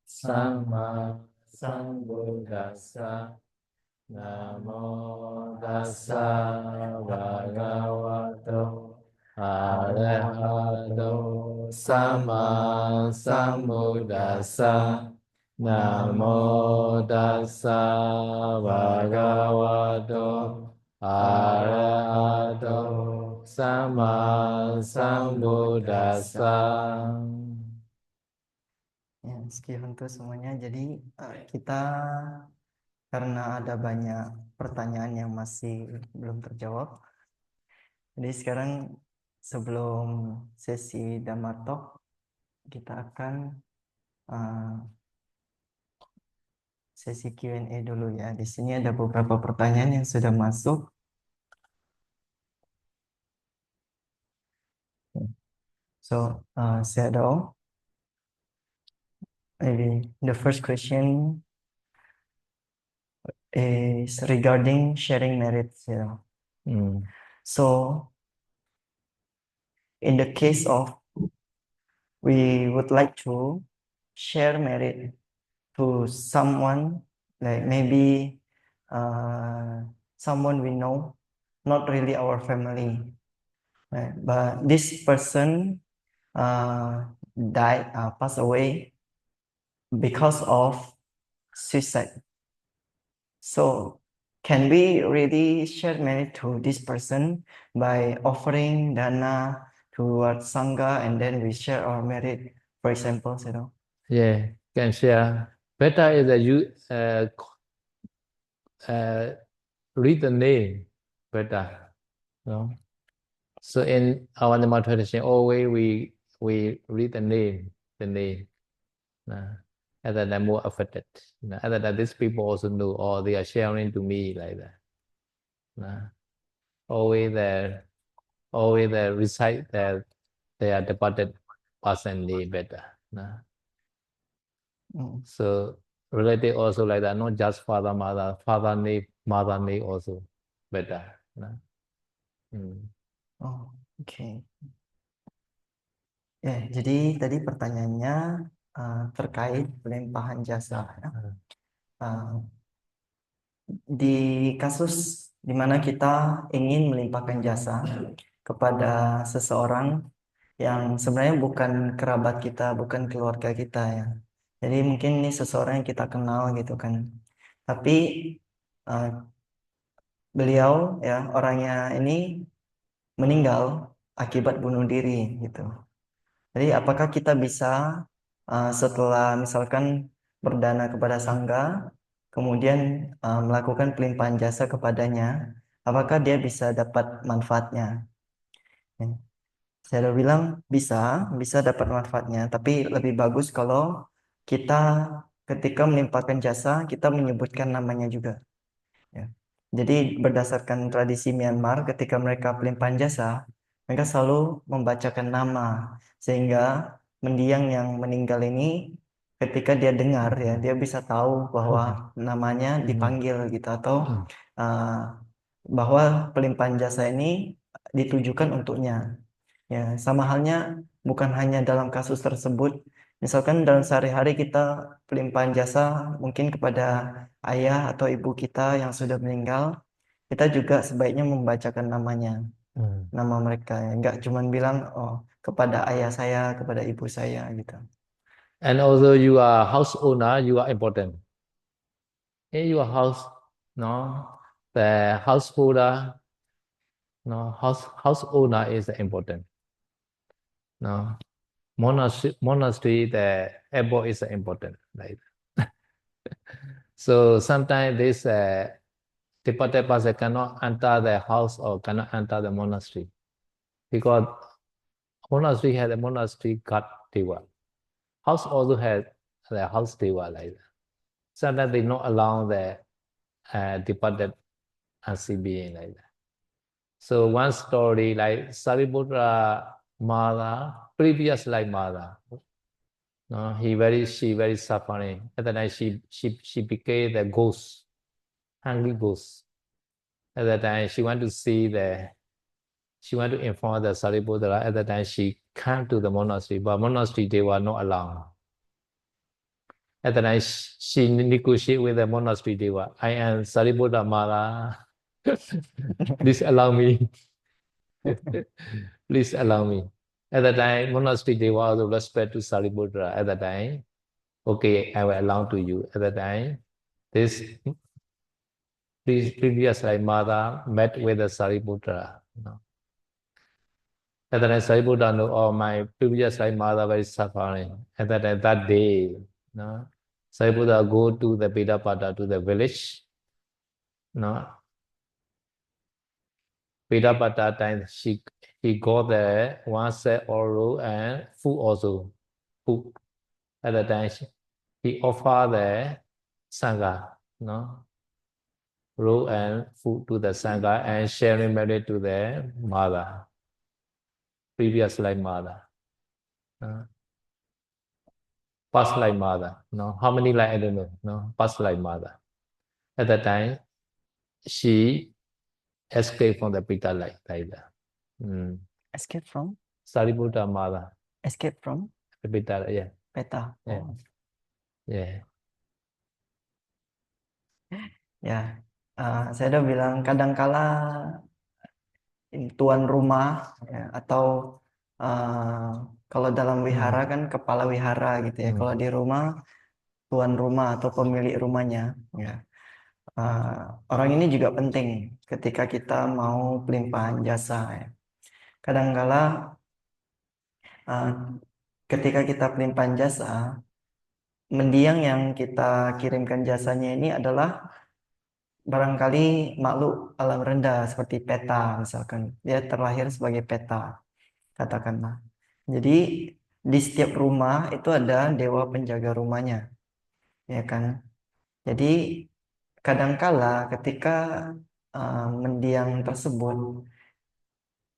Sama Sambuddhassa Namo Tassa Bhagavato Arahato Sama Sambuddhassa Namo Tassa Bhagavato Arahato Sama Sambuddhassa. Ya, sekian untuk semuanya. Jadi kita karena ada banyak pertanyaan yang masih belum terjawab. Jadi sekarang sebelum sesi Dhamma Talk, kita akan sesi Q&A dulu ya. Di sini ada beberapa pertanyaan yang sudah masuk. So, Shadow, maybe the first question is regarding sharing merits. So, in the case of we would like to share merit to someone, like maybe someone we know, not really our family, right? But this person died, passed away because of suicide. So can we really share merit to this person by offering dana towards sangha, and then we share our merit, for example, you know? Yeah, can share. Better is that you read the name better. No? So in our Dhamma tradition, always we read the name. Other than more affected. Other than these people also know, or they are sharing to me like that. Always they recite that they are departed person name better. So related also like that, not just father, name, mother name also better. Oh, oke. Ya, jadi tadi pertanyaannya terkait pelimpahan jasa. Ya. Di kasus di mana kita ingin melimpahkan jasa kepada seseorang yang sebenarnya bukan kerabat kita, bukan keluarga kita ya. Jadi mungkin ini seseorang yang kita kenal gitu kan. Tapi beliau ya orangnya ini meninggal akibat bunuh diri gitu. Jadi apakah kita bisa setelah misalkan berdana kepada sangga, kemudian melakukan pelimpahan jasa kepadanya, apakah dia bisa dapat manfaatnya? Ya. Saya udah bilang bisa dapat manfaatnya, tapi lebih bagus kalau kita ketika melimpahkan jasa, kita menyebutkan namanya juga. Ya. Jadi berdasarkan tradisi Myanmar, ketika mereka pelimpahan jasa, mereka selalu membacakan nama, sehingga mendiang yang meninggal ini ketika dia dengar ya, dia bisa tahu bahwa namanya dipanggil gitu, atau bahwa pelimpahan jasa ini ditujukan untuknya. Ya, sama halnya bukan hanya dalam kasus tersebut. Misalkan dalam sehari-hari kita pelimpahan jasa mungkin kepada ayah atau ibu kita yang sudah meninggal, kita juga sebaiknya membacakan namanya, nama mereka. Enggak cuma bilang oh kepada ayah saya, kepada ibu saya gitu. And also you are house owner, you are important. In your house, no, the householder, no, house owner is important. No, monastery, the abbot is important. Like so, sometimes this departed person cannot enter the house or cannot enter the monastery because monastery has a monastery god deva. House also has the house deva like that. Sometimes they not allow the departed unseen being like that. So one story like Sariputta mother, previous life mother, no, she very suffering. At the time she became the ghost, hungry ghost. At that time she want to inform the Sariputta. At that time she came to the monastery, but monastery they were not allowed. At the time, she negotiate with the monastery Deva. I am Sariputta Mala. Please allow me. Please allow me. At the time, monastery Deva also respect to Sariputta. At the time, okay, I will allow to you. At the time, this previous like mother met with the Sariputta. At the time, Sariputta know, oh, my previous life mother was suffering. At that time, that day, no, Sariputta go to the Pidapada, to the village. No, Pidapada time, he got there one set oil and food also. Food. At the time, he offered the Sangha, no, roll and food to the Sangha and sharing merit to the mother, previous life mother. Past life mother, no, how many life I don't know, no, past life mother. At that time, she escaped from the Pita life, like that. Escape from? Sariputta mother. Escape from? The Pita, yeah. Peta. Yeah. Oh. Yeah. Ya, saya udah bilang kadangkala tuan rumah ya, atau kalau dalam wihara kan kepala wihara gitu ya. Kalau di rumah tuan rumah atau pemilik rumahnya ya. Orang ini juga penting ketika kita mau pelimpahan jasa ya. Kadangkala ketika kita pelimpahan jasa, mendiang yang kita kirimkan jasanya ini adalah barangkali makhluk alam rendah seperti peta misalkan. Dia terlahir sebagai peta, katakanlah. Jadi di setiap rumah itu ada dewa penjaga rumahnya, ya kan? Jadi kadangkala ketika mendiang tersebut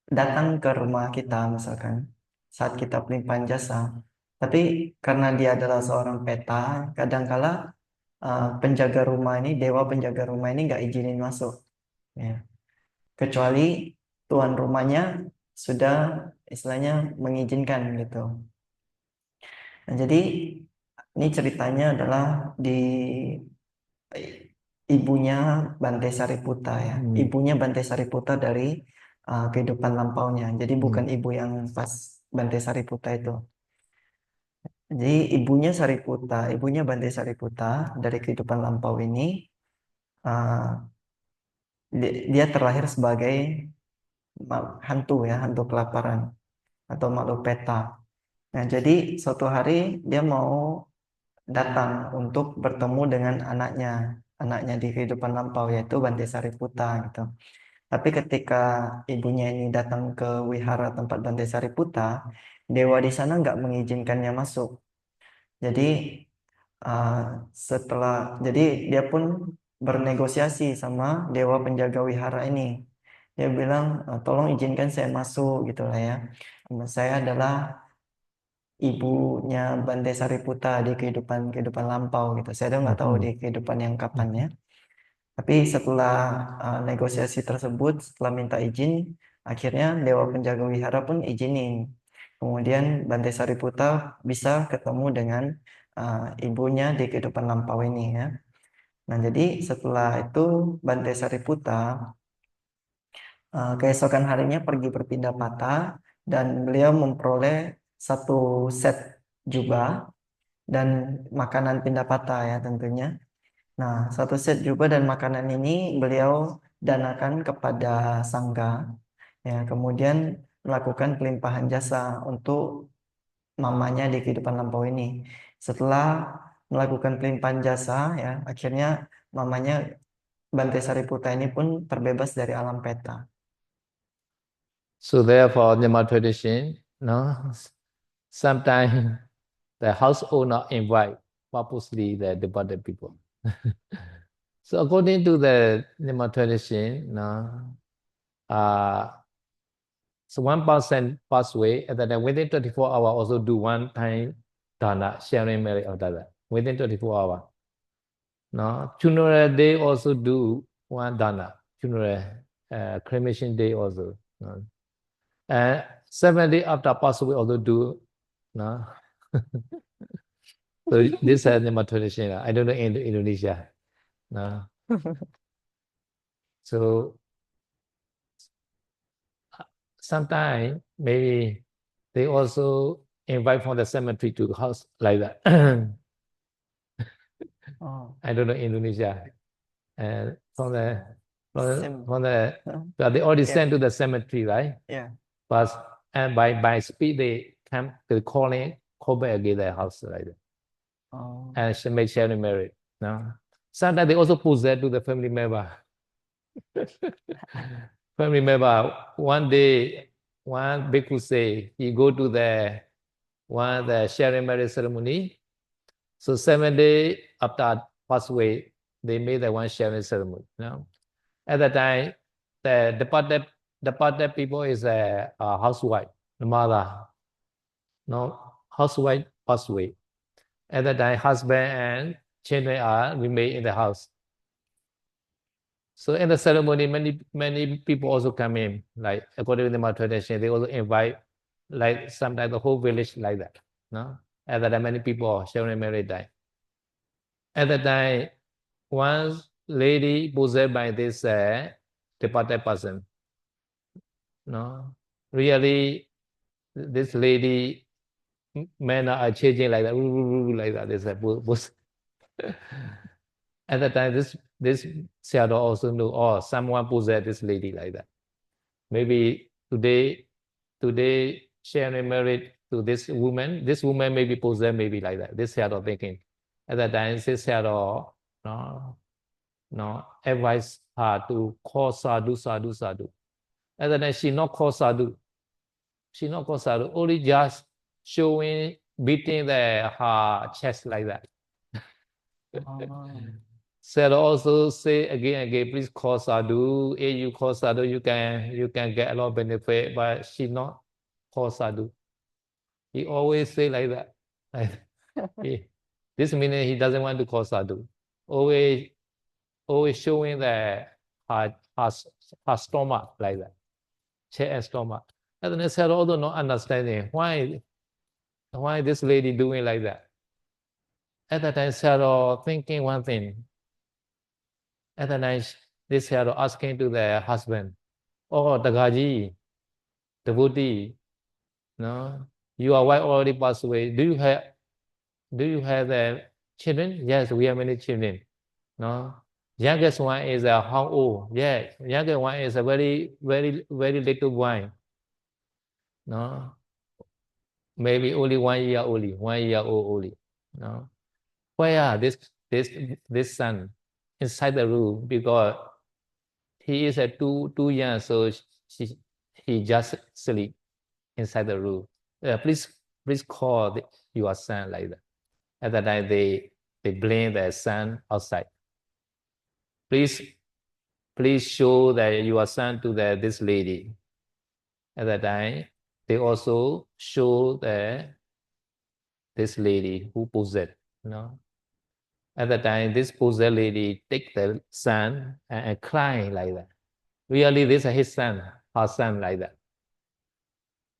datang ke rumah kita misalkan saat kita pelimpahan jasa, tapi karena dia adalah seorang peta, kadangkala penjaga rumah ini, dewa penjaga rumah ini nggak izinin masuk, ya. Kecuali tuan rumahnya sudah istilahnya mengizinkan gitu. Nah, jadi ini ceritanya adalah di ibunya Bante Sariputta ya. Ibunya Bante Sariputta dari kehidupan lampaunya. Jadi bukan ibu yang pas Bante Sariputta itu. Jadi ibunya Bante Sariputta dari kehidupan lampau ini dia terlahir sebagai hantu ya, hantu kelaparan atau makhluk peta. Nah, jadi suatu hari dia mau datang untuk bertemu dengan anaknya di kehidupan lampau yaitu Bante Sariputta gitu. Tapi ketika ibunya ini datang ke wihara tempat Bante Sariputta, dewa di sana nggak mengizinkannya masuk. Jadi jadi dia pun bernegosiasi sama dewa penjaga wihara ini. Dia bilang, tolong izinkan saya masuk gitu lah ya. Saya adalah ibunya Bante Sariputta di kehidupan lampau gitu. Saya nggak tahu di kehidupan yang kapannya. Tapi setelah negosiasi tersebut, setelah minta izin, akhirnya dewa penjaga wihara pun izinin. Kemudian Bante Sariputta bisa ketemu dengan ibunya di kehidupan lampau ini ya. Nah, jadi setelah itu Bante Sariputta keesokan harinya pergi berpindah patah dan beliau memperoleh satu set jubah dan makanan pindah patah ya tentunya. Nah, satu set jubah dan makanan ini beliau danakan kepada sangga ya, kemudian melakukan pelimpahan jasa untuk mamanya di kehidupan lampau ini. Setelah melakukan pelimpahan jasa ya, akhirnya mamanya Bante Sariputta ini pun terbebas dari alam peta. So therefore, Myanmar tradition, no, sometimes the house owner invite purposely the departed people. So according to the Myanmar tradition, no, so one person pass away, and then within 24 hours also do one time dana, sharing merit of that. Within 24 hours. No, funeral day also do one dana, funeral cremation day also. No? And 7 days after pass away also do, no? So this is Myanmar tradition. I don't know in Indonesia. No. So sometimes maybe they also invite from the cemetery to the house like that. Oh, I don't know Indonesia. And sim. but they already Yeah, sent to the cemetery, right? yeah. But and by speed they come to call back again their house like that. Oh, And she make sharing married. No. Sometimes they also possess to the family member. Family member. One day, one bhikkhu say he go to the sharing marriage ceremony. So 7 days after pass away, they made the one sharing ceremony. No? At that time, the departed people is a housewife, the mother. No, housewife passed away. At that time, husband and children are remain in the house. So in the ceremony, many people also come in. Like according to my tradition, they also invite, like sometimes the whole village like that. No, at that time, many people sharing married die. At that time, one lady possessed by this departed person. No, really, this lady men are changing like that, like that. This at that time, this shadow also knew, oh, someone possessed this lady like that. Maybe today sharing married to this woman. This woman may be possessed, maybe like that. This shadow thinking. At that time, this shadow no advise her to call sadhu, sadhu, sadhu. At that time, she not call sadhu. She not call sadhu. Only just showing, beating her chest like that. oh, Said also say again, please call sadhu. If you call sadhu, you can get a lot of benefit, but she not call sadhu. He always say like that. This meaning he doesn't want to call sadhu. Always, always showing that her, her stomach like that, chest and stomach. And then I said, although not understanding why this lady doing like that. At that time, Sarah thinking one thing. At the night, this hero asking to the husband, "Oh, Tagaji, devotee, no, your wife already passed away. Do you have the children? Yes, we have many children. No, youngest one is how old? Yeah, youngest one is a very very very little boy. No, maybe only 1 year only, 1 year old only. No, where this this son inside the room because he is a too young, so she, he just sleep inside the room. Please call your son like that. At that time, they blame their son outside. Please please show that your son to this lady. At that time, they also show this lady who possessed. You know. At that time, this possessed lady take the son and crying like that. Really, this is his son, her son like that.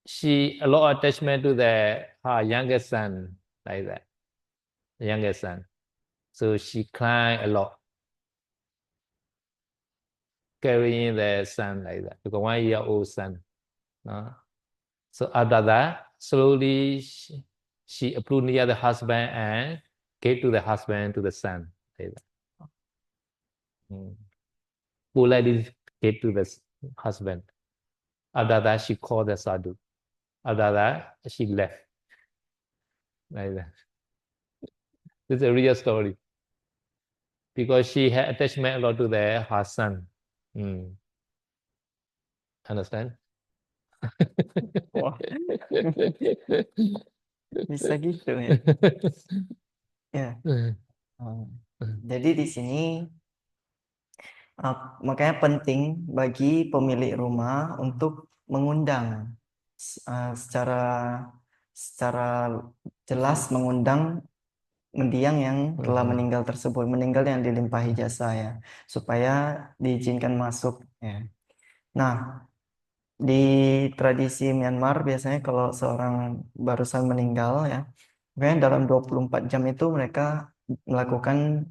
She a lot of attachment to her youngest son like that, youngest son. So she cried a lot, carrying the son like that, because 1 year old son. No? So after that, slowly she approved near the husband and gave to the husband to the son like that. Politely gave to the husband. After that, she called the sadhu. After that, she left like that. This is a real story. Because she had attachment a lot to her son. Understand? wah, bisa gitu ya. Ya. Jadi di sini makanya penting bagi pemilik rumah untuk mengundang secara jelas mengundang mendiang yang telah meninggal tersebut, meninggal yang dilimpahi jasa ya, supaya diizinkan masuk ya. Nah, di tradisi Myanmar biasanya kalau seorang barusan meninggal ya, Makanya dalam 24 jam itu mereka melakukan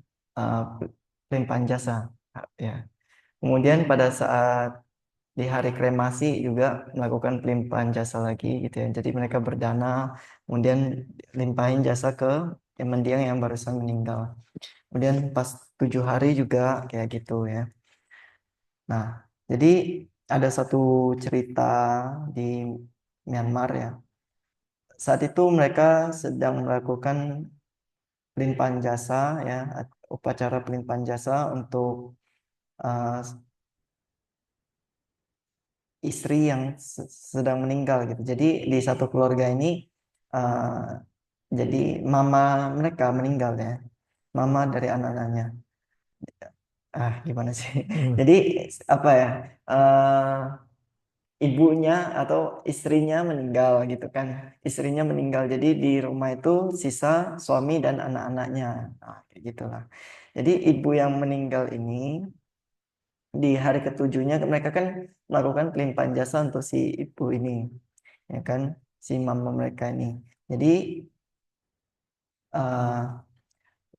pelimpahan jasa. Ya. Kemudian pada saat di hari kremasi juga melakukan pelimpahan jasa lagi gitu ya. Jadi mereka berdana, kemudian limpahin jasa ke yang mendiang yang barusan meninggal. Kemudian pas 7 hari juga kayak gitu ya. Nah, jadi ada satu cerita di Myanmar ya. Saat itu mereka sedang melakukan pelimpahan jasa ya, upacara pelimpahan jasa untuk uh, istri yang sedang meninggal gitu. Jadi di satu keluarga ini uh, jadi mama mereka meninggal ya, mama dari anak-anaknya. Gimana sih? Hmm. Jadi apa ya? Ibunya atau istrinya meninggal gitu kan. Istrinya meninggal. Jadi di rumah itu sisa suami dan anak-anaknya. Kayak gitulah. Jadi ibu yang meninggal ini di hari ketujuhnya mereka kan melakukan pelimpahan jasa untuk si ibu ini, ya kan, si mama mereka ini. Jadi uh,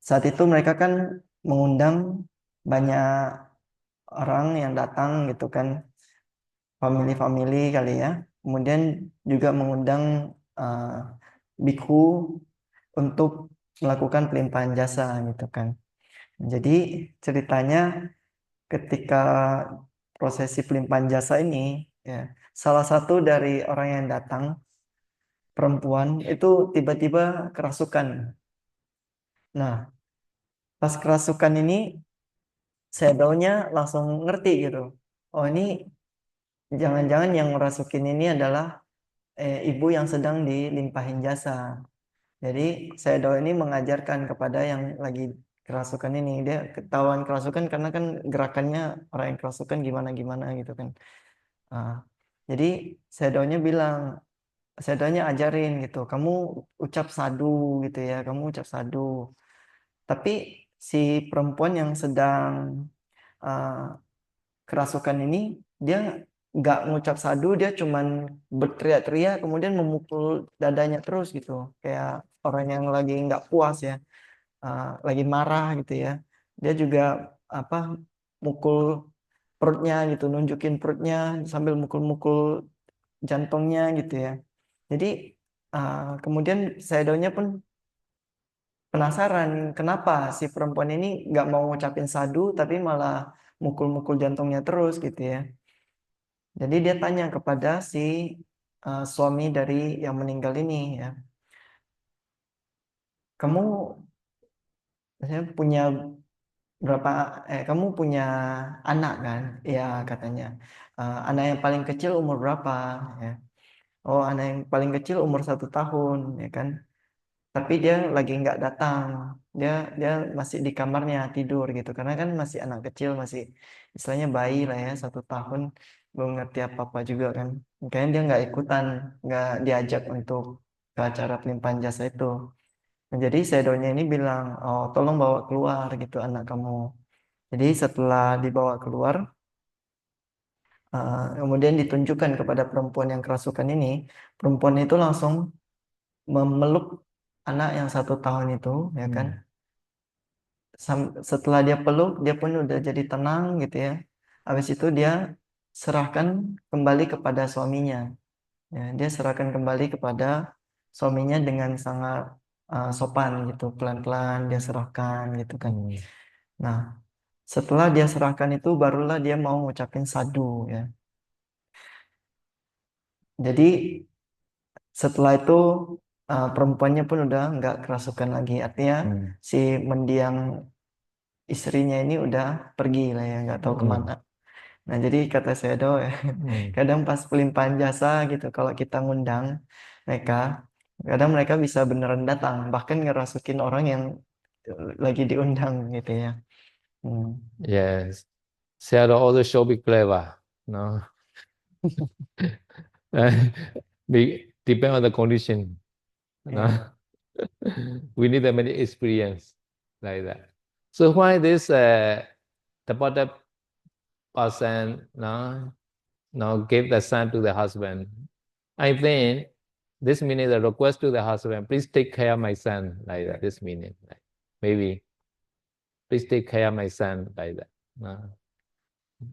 saat itu mereka kan mengundang banyak orang yang datang gitu kan, family-family kali ya. Kemudian juga mengundang biku untuk melakukan pelimpahan jasa gitu kan. Jadi ceritanya ketika prosesi pelimpahan jasa ini ya, salah satu dari orang yang datang perempuan itu tiba-tiba kerasukan. Nah, pas kerasukan ini shadownya langsung ngerti gitu. Oh, ini jangan-jangan yang merasukin ini adalah ibu yang sedang dilimpahin jasa. Jadi shadow ini mengajarkan kepada yang lagi kerasukan ini. Dia ketahuan kerasukan karena kan gerakannya orang yang kerasukan gimana-gimana gitu kan. Ah, jadi shadownya bilang, shadownya ajarin gitu, kamu ucap sadu gitu ya, kamu ucap sadu. Tapi si perempuan yang sedang uh, kerasukan ini, dia nggak ngucap sadu, dia cuman berteriak-teriak, kemudian memukul dadanya terus gitu, kayak orang yang lagi nggak puas ya, lagi marah gitu ya. Dia juga apa mukul perutnya gitu, nunjukin perutnya sambil mukul-mukul jantungnya gitu ya. Jadi kemudian shadownya pun penasaran kenapa si perempuan ini nggak mau ngucapin sadu tapi malah mukul-mukul jantungnya terus gitu ya. Jadi dia tanya kepada si suami dari yang meninggal ini ya, kamu maksudnya punya berapa? Kamu punya anak kan? Ya katanya. Anak yang paling kecil umur berapa? Ya. Oh, anak yang paling kecil umur 1 tahun, ya kan? Tapi dia lagi nggak datang, dia dia masih di kamarnya tidur gitu karena kan masih anak kecil, masih istilahnya bayi lah ya, 1 tahun, belum ngerti apa apa juga kan, makanya dia nggak ikutan, nggak diajak untuk ke acara pelimpahan jasa itu. Nah, jadi shadownya ini bilang, oh tolong bawa keluar gitu anak kamu. Jadi setelah dibawa keluar, kemudian ditunjukkan kepada perempuan yang kerasukan ini, perempuan itu langsung memeluk anak yang 1 tahun itu, ya kan. Setelah dia peluk, dia pun udah jadi tenang gitu ya. Habis itu dia serahkan kembali kepada suaminya. Ya, dia serahkan kembali kepada suaminya dengan sangat sopan gitu, pelan-pelan dia serahkan gitu kan. Nah, setelah dia serahkan itu barulah dia mau ngucapin sadu ya. Jadi setelah itu perempuannya pun udah nggak kerasukan lagi. Artinya si mendiang istrinya ini udah pergi lah ya, nggak tahu kemana. Nah, jadi kata Sedo ya, kadang pas pelimpahan jasa gitu, kalau kita ngundang mereka, kadang mereka bisa beneran datang, bahkan ngerasukin orang yang lagi diundang gitu ya. Yes. Shadow also should be clever. No. Depend on the condition. No. We need a many experience like that. So why this the person no gave the son to the husband? I think This meaning the request to the husband, please take care of my son, like that. This meaning, like, maybe, please take care of my son, like that.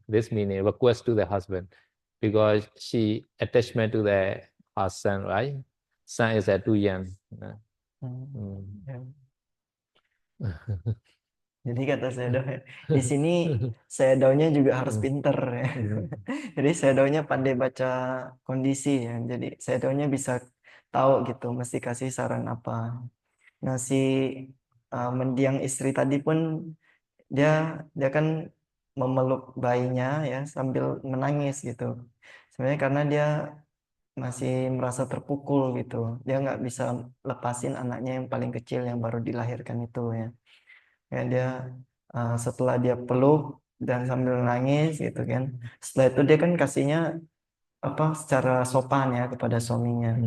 This meaning request to the husband, because she attachment to the her son, right? Son is too young. Ya. Jadi kata Sedo, di sini Sedonya juga harus pinter ya. Jadi Sedonya pandai baca kondisi ya. Jadi Sedonya bisa tahu gitu, mesti kasih saran apa. Nah, si mendiang istri tadi pun dia kan memeluk bayinya ya sambil menangis gitu. Sebenarnya karena dia masih merasa terpukul gitu. Dia nggak bisa lepasin anaknya yang paling kecil yang baru dilahirkan itu ya. Ya dia setelah dia peluk dan sambil nangis gitu kan. Setelah itu dia kan kasihnya apa secara sopan ya kepada suaminya.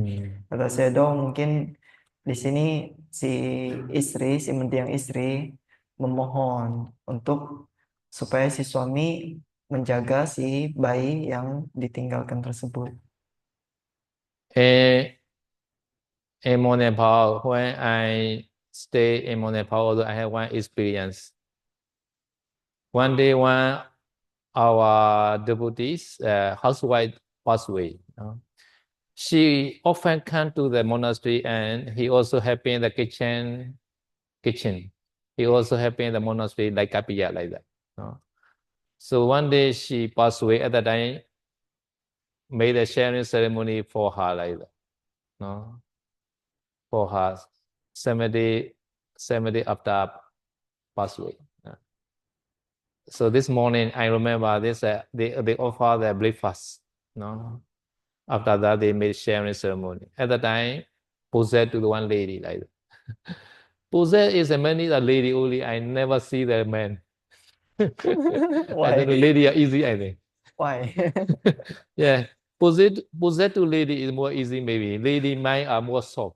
Kata Sedo mungkin di sini si istri, si mendiang istri memohon untuk supaya si suami menjaga si bayi yang ditinggalkan tersebut. In Nepal, when I stay in Nepal, although I have one experience. One day, one our devotees, housewife passed away. She often come to the monastery, and he also helping in the kitchen. He also helping in the monastery like Kapiya, like that. So one day she passed away. At that time, made a sharing ceremony for her, like that. For her 70 after passed away. So this morning, I remember this. They offer the breakfast. After that, they made sharing ceremony. At the time, possessed to the one lady, like that. Possessed is a man, is a lady only. I never see the man. I don't know, lady are easy, I think. Why? Yeah, possessed to lady is more easy, maybe. Lady mind are more soft.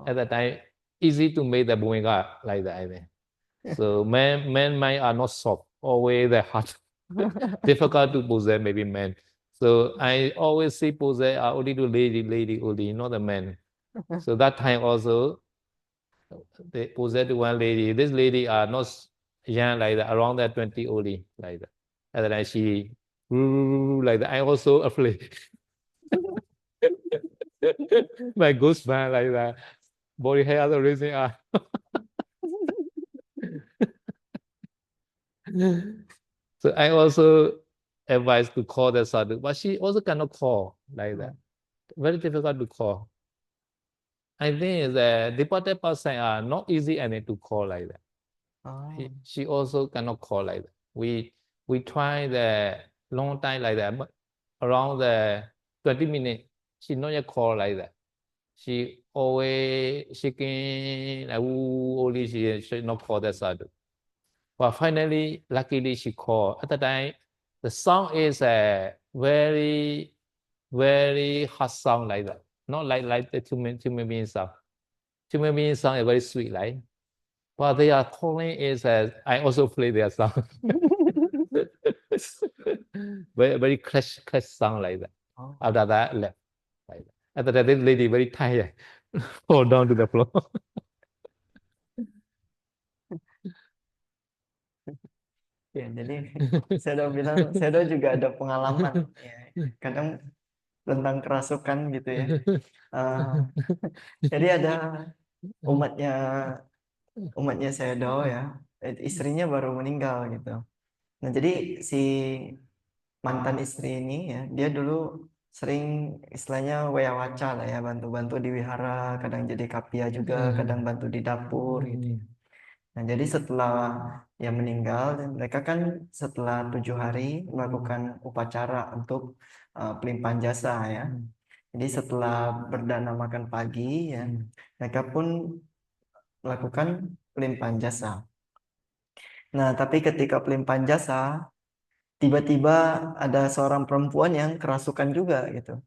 At that time, easy to make the buinga like that, I think. So men mind are not soft, always the hard. Difficult to possess, maybe men. So I always see possess are only to lady only, not the men. So that time also, they possess to one lady. This lady are not young like that, around that 20 only, like that. And then she like that. I also afraid. My ghost man like that. Body hair the raising up. So I also advise to call the sadhu, but she also cannot call like that. Very difficult to call. I think the deported person are not easy any to call like that. She also cannot call like that. We try the long time like that, but around the 20 minutes, she not yet call like that. She always shaking like only she not call the sadhu. But finally, luckily she called. At the time, the sound is a very, very hard sound like that. Not like the human being sound. Human being sound is very sweet, right? But they are calling is I also play their song. Very clash sound like that. After that, left. Like that. After that, this lady very tired, fall down to the floor. Ya, jadi Sedo bilang, Sedo juga ada pengalaman ya. Kadang tentang kerasukan gitu ya. Jadi ada umatnya Sedo ya, istrinya baru meninggal gitu. Nah, jadi si mantan istri ini ya, dia dulu sering istilahnya weawaca lah ya, bantu-bantu di wihara, kadang jadi kapia juga, kadang bantu di dapur gitu. Nah, jadi setelah dia meninggal, mereka kan setelah 7 hari melakukan upacara untuk pelimpahan jasa ya. Jadi setelah berdana makan pagi ya, mereka pun melakukan pelimpahan jasa. Nah, tapi ketika pelimpahan jasa, tiba-tiba ada seorang perempuan yang kerasukan juga gitu.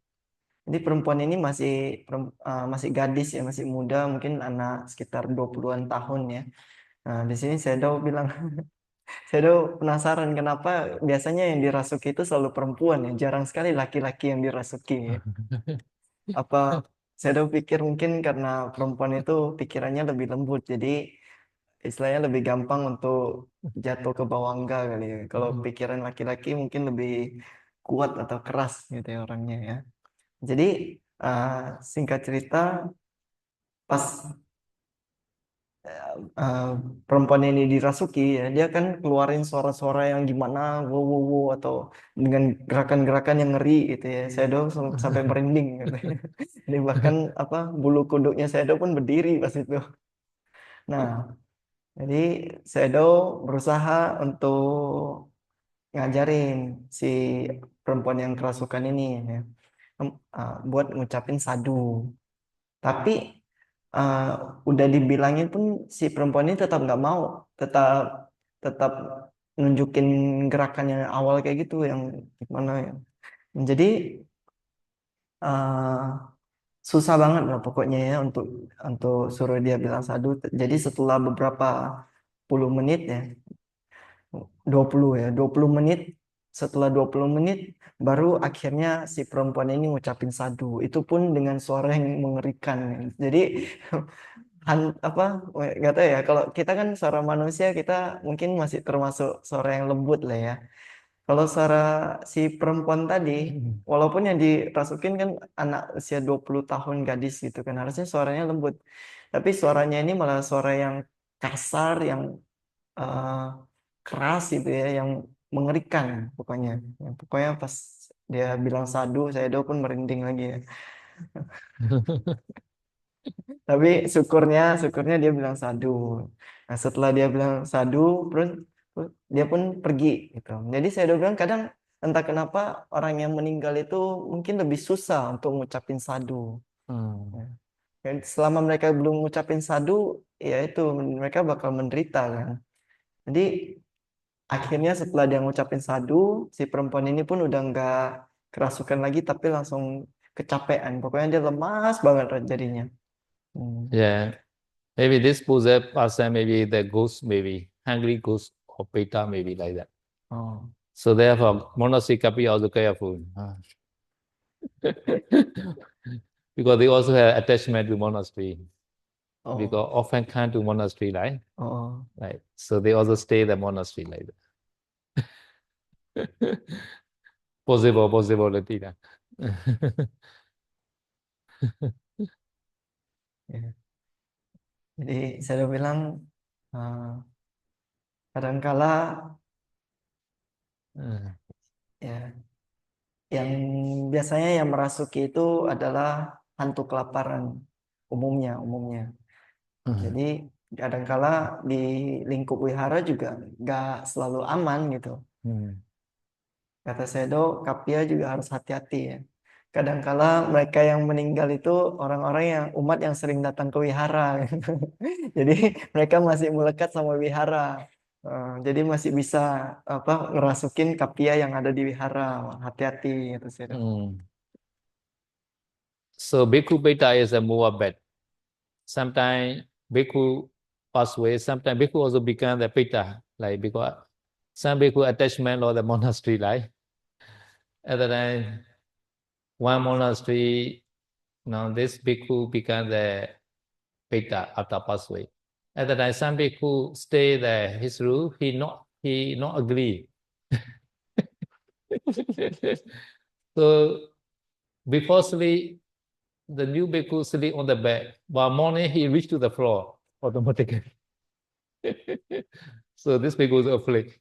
Jadi perempuan ini masih gadis ya, masih muda, mungkin anak sekitar 20-an tahun ya. Nah, di sini Sedo bilang, Sedo penasaran kenapa biasanya yang dirasuki itu selalu perempuan ya, jarang sekali laki-laki yang dirasuki ya. Apa saya pikir mungkin karena perempuan itu pikirannya lebih lembut, jadi istilahnya lebih gampang untuk jatuh ke bawah enggak kali ya. Kalau pikiran laki-laki mungkin lebih kuat atau keras gitu ya orangnya ya. Jadi uh, singkat cerita, pas uh, perempuan ini dirasuki ya, dia kan keluarin suara-suara yang gimana, wow, wow, wow, atau dengan gerakan-gerakan yang ngeri gitu ya. Shadow sampai merinding gitu. Ini bahkan apa bulu kuduknya Shadow pun berdiri pas itu. Nah, jadi Shadow berusaha untuk ngajarin si perempuan yang kerasukan ini ya, buat ngucapin sadu. Tapi uh, udah dibilangin pun si perempuan ini tetap nggak mau, tetap tetap nunjukin gerakannya awal kayak gitu yang gimana ya. Jadi uh, susah banget lah pokoknya ya untuk suruh dia bilang sadu. Jadi setelah beberapa puluh menit ya, 20 ya, 20 menit, setelah 20 menit baru akhirnya si perempuan ini ngucapin sadu. Itu pun dengan suara yang mengerikan. Jadi apa nggak tahu ya, kalau kita kan suara manusia kita mungkin masih termasuk suara yang lembut lah ya. Kalau suara si perempuan tadi, walaupun yang dirasukin kan anak usia 20 tahun gadis gitu kan, harusnya suaranya lembut. Tapi suaranya ini malah suara yang kasar, yang eh, keras gitu ya, yang mengerikan pokoknya. Ya, pokoknya pas dia bilang sadu, saya pun merinding lagi ya. Tapi syukurnya dia bilang sadu. Nah, setelah dia bilang sadu, terus dia pun pergi gitu. Jadi saya udah bilang kadang entah kenapa orang yang meninggal itu mungkin lebih susah untuk ngucapin sadu. Ya. Dan selama mereka belum ngucapin sadu, ya itu mereka bakal menderita kan. Jadi akhirnya setelah dia ngucapin sadu, si perempuan ini pun udah nggak kerasukan lagi, tapi langsung kecapean. Pokoknya dia lemas banget jadinya. Hmm. Yeah, maybe this possessed person, maybe the ghost, maybe hungry ghost or beta, maybe like that. Oh. So therefore, monastery can be also careful. Because they also have attachment to monastery. Oh. Because often come to monastery, right? Oh. Right. So they also stay the monastery like that. Possibility lah. Ya. Jadi saya udah bilang kadangkala ya yang biasanya yang merasuki itu adalah hantu kelaparan umumnya. Jadi kadangkala di lingkup wihara juga nggak selalu aman gitu. Kata Sedo, Kapia juga harus hati-hati ya. Kadangkala mereka yang meninggal itu orang-orang yang umat yang sering datang ke wihara. Jadi mereka masih melekat sama wihara. Jadi masih bisa apa ngerasukin Kapia yang ada di wihara. Hati-hati gitu Sedo. So bhikkhu beta is a more bad. Sometimes bhikkhu pass away, sometimes bhikkhu also become the beta, like because some bhikkhu attachment or the monastery, like at the time one monastery, now this bhikkhu become the beta after pass away. At the time some bhikkhu stay there, his rule, he not agree. So before sleep, the new bhikkhu sleep on the bed. While morning, he reach to the floor automatically. So this bhikkhu is afraid,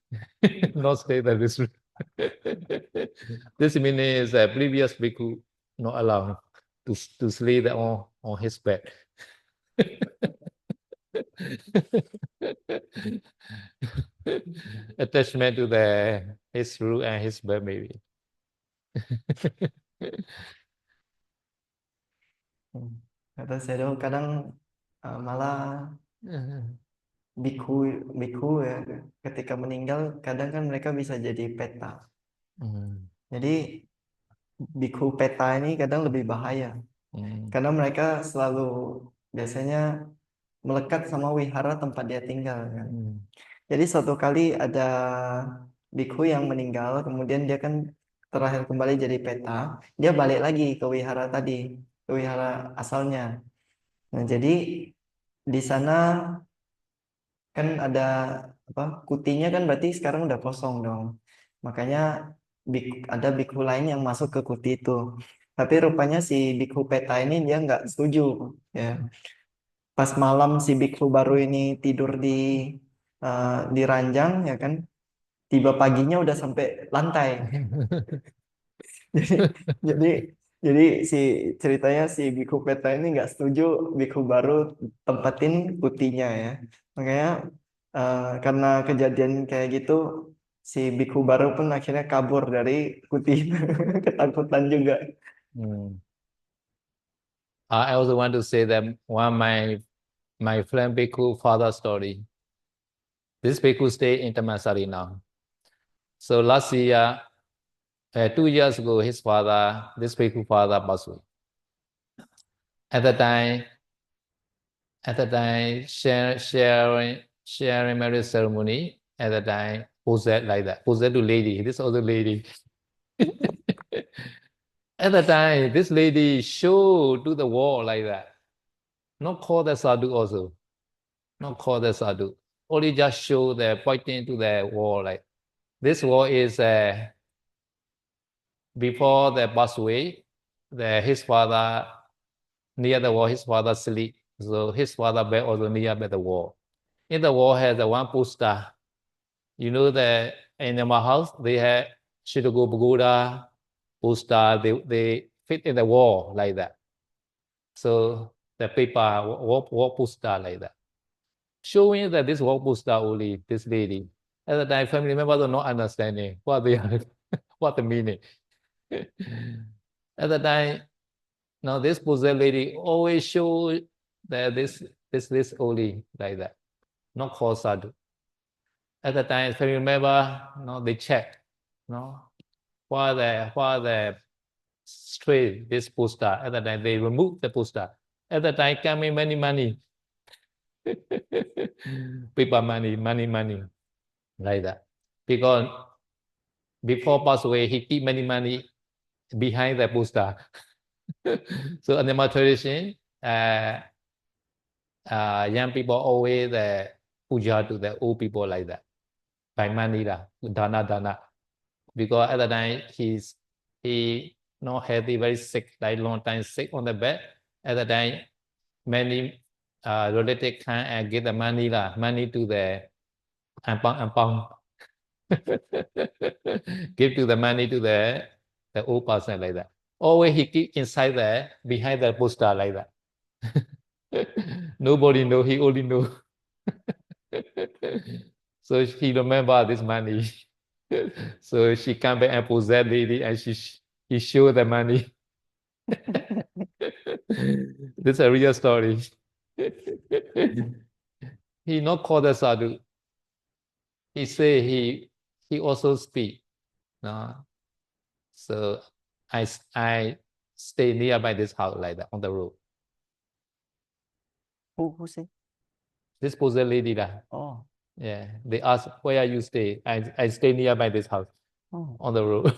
not stay there this room. This means previous bhikkhu not allowed to sleep on his bed. Attachment to his room and his bed maybe. Kata Sedo kadang malah biku biku ya ketika meninggal kadang kan mereka bisa jadi peta. Jadi biku peta ini kadang lebih bahaya karena mereka selalu biasanya melekat sama wihara tempat dia tinggal kan. Jadi suatu kali ada biku yang meninggal, kemudian dia kan terakhir kembali jadi peta, dia balik lagi ke wihara tadi. wihara asalnya. Nah, jadi di sana kan ada apa? Kutinya kan berarti sekarang udah kosong dong. Makanya ada bikhu lain yang masuk ke kuti itu. Tapi rupanya si bikhu peta ini dia nggak setuju, ya. Pas malam si bikhu baru ini tidur di ranjang, ya kan, tiba paginya udah sampai lantai. Jadi jadi jadi si ceritanya si bikhu peta ini nggak setuju bikhu baru tempatin kutinya, ya. Makanya karena kejadian kayak gitu, si bikhu baru pun akhirnya kabur dari kuti. Ketakutan juga. Hmm. I also want to say that one my friend Bhikkhu father story. This Bhikkhu stay in Dhammasari now. So last year, 2 years ago, this Bhikkhu father passed away. At the time, sharing marriage ceremony. At the time, posed like that, posed to lady. This other lady. At the time, this lady showed to the wall like that. Not call the sadhu also. Not call the sadhu. Only just show the pointing to the wall like this wall is before the pathway. His father near the wall. His father sleep, so his father bed also near by the wall. In the wall has one poster. You know the in my house they have Shirago Pagoda poster. They fit in the wall like that. So the paper wall poster like that, showing that this wall poster only this lady. At the time, family members are not understanding what they are, what the meaning. At the time, now this possessed lady always show that this only like that, not called sadhu. At the time, family member, they check, why the straight this poster. At the time, they remove the poster. At the time, coming many money, paper money, like that. Because before pass away, he keep many money behind the poster. So in the tradition, young people always puja to the old people like that. By money lah, dana. Because at the time he not healthy, very sick, like long time sick on the bed. At the time, many relative can and give the money to the ampang. Give to the money to the old person like that. Always he keep inside there, behind the poster like that. Nobody know, he only know. So he remember this money. So she come back and possess lady and he show the money. This is a real story. He not called the sadhu. He say he also speak. No? So I stay nearby this house like that on the road. Who say? This possessed lady lah. Oh. Yeah. They ask where you stay. I stay nearby this house. Oh. On the road.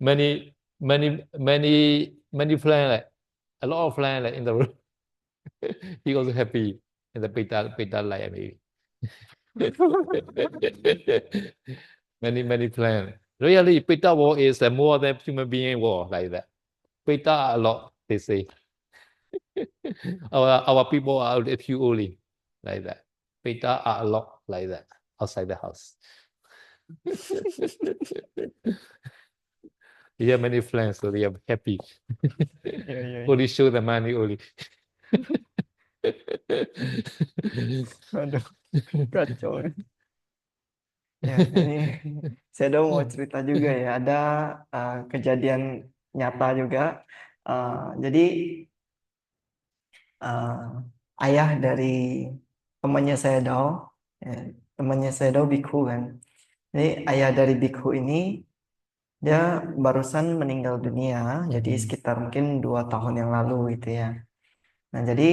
many friends, like a lot of friends like in the road. He also happy in the pita like maybe. many friends. Really, pita war is more than human being war like that. Pita are a lot, they say. our people are a few only like that. Pita are a lot like that outside the house. You have many friends, so they are happy. Yeah. Only show the money only. Aduh, kacau. Ya, ini saya mau cerita juga ya. Ada kejadian nyata juga. Jadi ayah dari temannya saya ya, temannya saya Bikhu kan. Jadi ayah dari Bikhu ini dia barusan meninggal dunia, jadi sekitar mungkin 2 tahun yang lalu gitu ya. Nah, jadi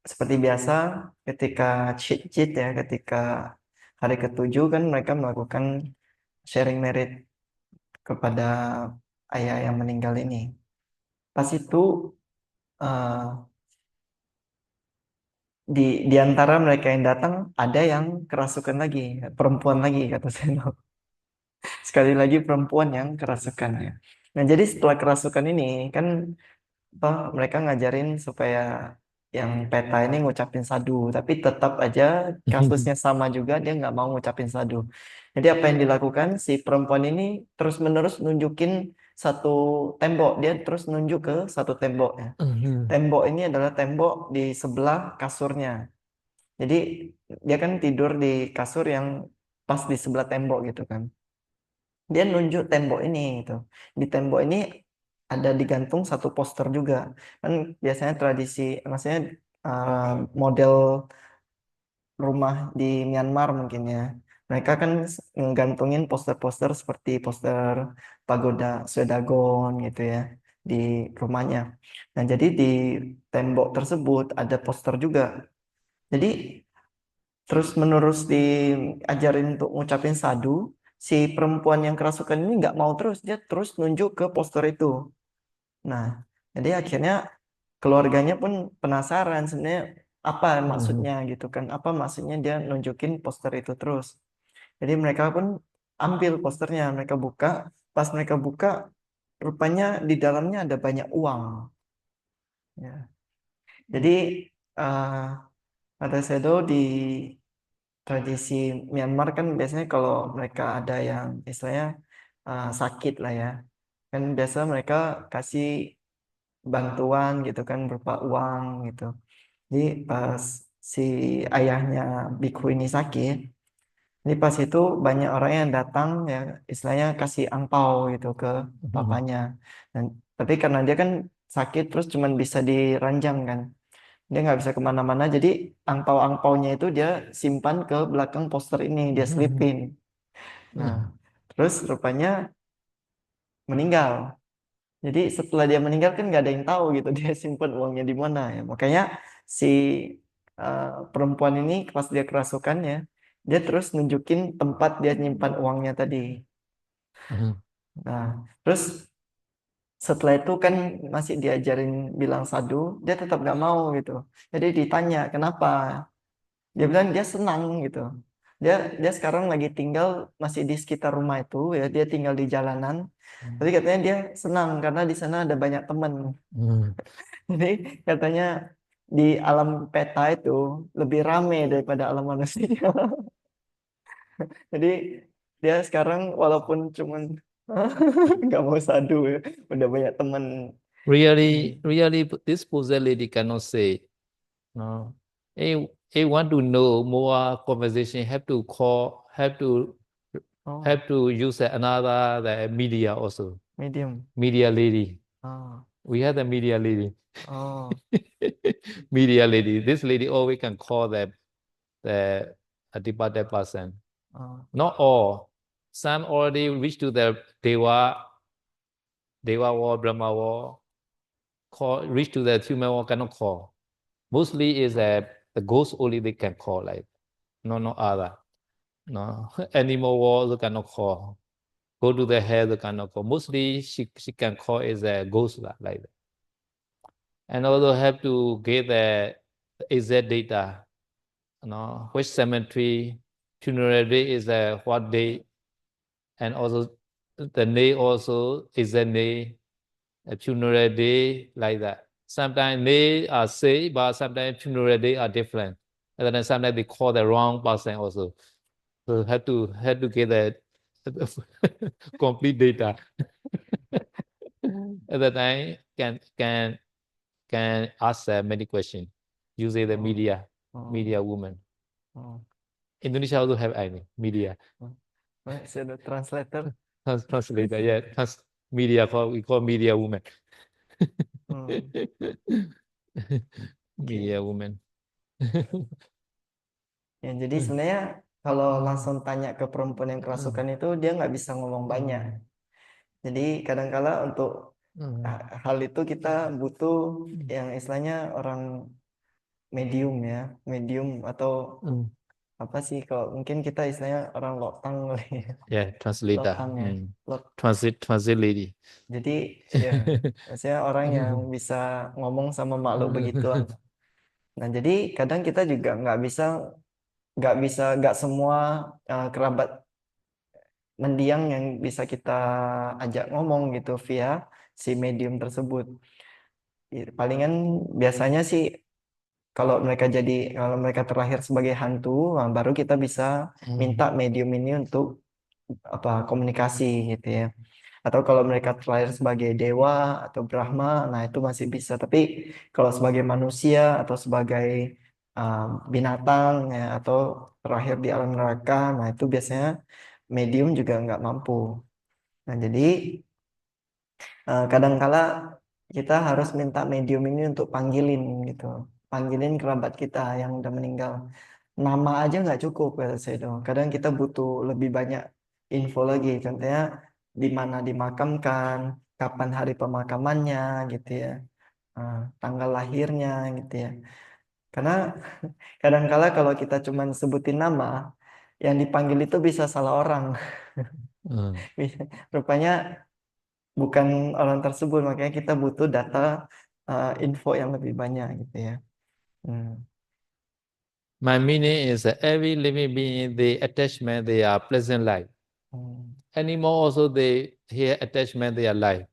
seperti biasa ketika cit ya, ketika hari ke-7 kan mereka melakukan sharing merit kepada ayah yang meninggal ini. Pas itu eh, di antara mereka yang datang ada yang kerasukan lagi, perempuan lagi kata Seno. Sekali lagi perempuan yang kerasukan ya. Nah, jadi setelah kerasukan ini kan apa, mereka ngajarin supaya yang peta ini ngucapin sadu, tapi tetap aja kasusnya sama juga, dia nggak mau ngucapin sadu. Jadi apa yang dilakukan si perempuan ini terus-menerus nunjukin satu tembok, dia terus nunjuk ke satu tembok ya. Tembok ini adalah tembok di sebelah kasurnya. Jadi dia kan tidur di kasur yang pas di sebelah tembok gitu kan. Dia nunjuk tembok ini gitu. Di tembok ini ada digantung satu poster juga. Kan biasanya tradisi, maksudnya uh, model rumah di Myanmar mungkin ya. Mereka kan ngegantungin poster-poster seperti poster pagoda Swedagon gitu ya di rumahnya. Nah, jadi di tembok tersebut ada poster juga. Jadi terus menerus diajarin untuk ngucapin sadu, si perempuan yang kerasukan ini nggak mau terus, dia terus nunjuk ke poster itu. Nah, jadi akhirnya keluarganya pun penasaran sebenarnya apa maksudnya gitu kan, apa maksudnya dia nunjukin poster itu terus. Jadi mereka pun ambil posternya, mereka buka, pas mereka buka, rupanya di dalamnya ada banyak uang. Ya. Jadi uh, kata Sedo di tradisi Myanmar kan biasanya kalau mereka ada yang istilahnya sakit lah ya, kan biasa mereka kasih bantuan gitu kan berupa uang gitu. Jadi pas si ayahnya Bikhu ini sakit, ini pas itu banyak orang yang datang ya istilahnya kasih angpau gitu ke papanya. Dan tapi karena dia kan sakit terus cuman bisa diranjang kan, dia nggak bisa kemana-mana, jadi angpau-angpaunya itu dia simpan ke belakang poster ini, dia selipin. Nah, terus rupanya meninggal. Jadi setelah dia meninggal kan nggak ada yang tahu gitu dia simpan uangnya di mana ya. Makanya si perempuan ini pas dia kerasukannya, dia terus nunjukin tempat dia nyimpan uangnya tadi. Nah, terus setelah itu kan masih diajarin bilang sadu, dia tetap nggak mau gitu. Jadi ditanya kenapa, dia bilang dia senang gitu. Dia sekarang lagi tinggal masih di sekitar rumah itu ya, dia tinggal di jalanan. Tapi katanya dia senang karena di sana ada banyak teman. Jadi katanya di alam peta itu lebih rame daripada alam manusia. Jadi dia sekarang walaupun cuman nggak mau sadu ya, udah banyak teman. Really, this poser lady cannot say. No. If want to know more conversation, Oh, have to use another the media also. medium. Media lady. Oh, We have the media lady. oh, Media lady. This lady always can call the a departed person. oh, Not all. Some already reach to the Deva war, Brahma war, reach to the human war cannot call. Mostly is the ghost only they can call, like no other. No animal war they cannot call. Go to the hell they cannot call. Mostly she can call is a ghost like that. And also have to get the exact data. Which cemetery, funeral day is what day, and also the name also is the name, a funeral day like that. Sometimes they are same, but sometimes funeral day are different. And then sometimes they call the wrong person also. So have to get the complete data. At that time can ask many questions using the oh, oh, media woman. oh. Indonesia also have media Right, so the translator. translator. Yeah, media we call media woman. Hmm, Media oke. woman. Ya, jadi sebenarnya kalau langsung tanya ke perempuan yang kerasukan itu dia nggak bisa ngomong banyak. Jadi kadangkala untuk hal itu kita butuh yang istilahnya orang medium ya, medium atau apa sih kalau mungkin kita istilahnya orang lotang kali ya. Yeah, translator. Lotang ya. Lot. Translate lady. Jadi ya, maksudnya orang yang bisa ngomong sama makhluk begituan. Nah, jadi kadang kita juga nggak semua kerabat mendiang yang bisa kita ajak ngomong gitu via si medium tersebut. Palingan biasanya sih kalau mereka terlahir sebagai hantu, nah, baru kita bisa minta medium ini untuk apa komunikasi gitu ya. Atau kalau mereka terlahir sebagai dewa atau Brahma, nah itu masih bisa. Tapi kalau sebagai manusia atau sebagai uh, binatang ya, atau terlahir di alam neraka, nah itu biasanya medium juga nggak mampu. Nah jadi kadangkala kita harus minta medium ini untuk panggilin gitu, panggilin kerabat kita yang udah meninggal. Nama aja nggak cukup kata saya dong. Kadang kita butuh lebih banyak info lagi. Contohnya di mana dimakamkan, kapan hari pemakamannya gitu ya, tanggal lahirnya gitu ya. Karena kadangkala kalau kita cuma sebutin nama, yang dipanggil itu bisa salah orang. Rupanya bukan orang tersebut, makanya kita butuh data info yang lebih banyak gitu ya. Hmm. My meaning is that every living being, the attachment, they are pleasant life. Animal also, they hear attachment, they are life.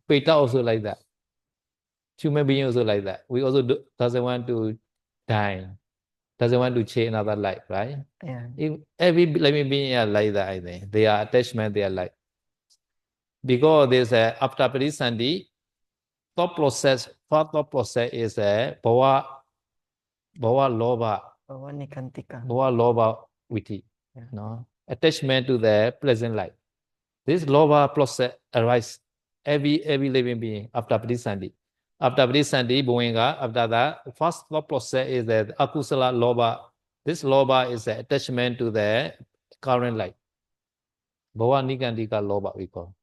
Peta also like that. Human being also like that. We also doesn't want to die, doesn't want to change another life, right? Yeah. If every living being are like that, I think. They are attachment, they are life. Because there's a after Parisandi, thought process, first thought process is a bhava loba, Bahwa nikantika. bhava loba viti. No? Attachment to the present life. This loba process arises every living being after Parisandi. After Parisandi, Bhuvenga, after that, first thought process is the akusala loba. This loba is the attachment to the current life. Bhava nikandika loba we call.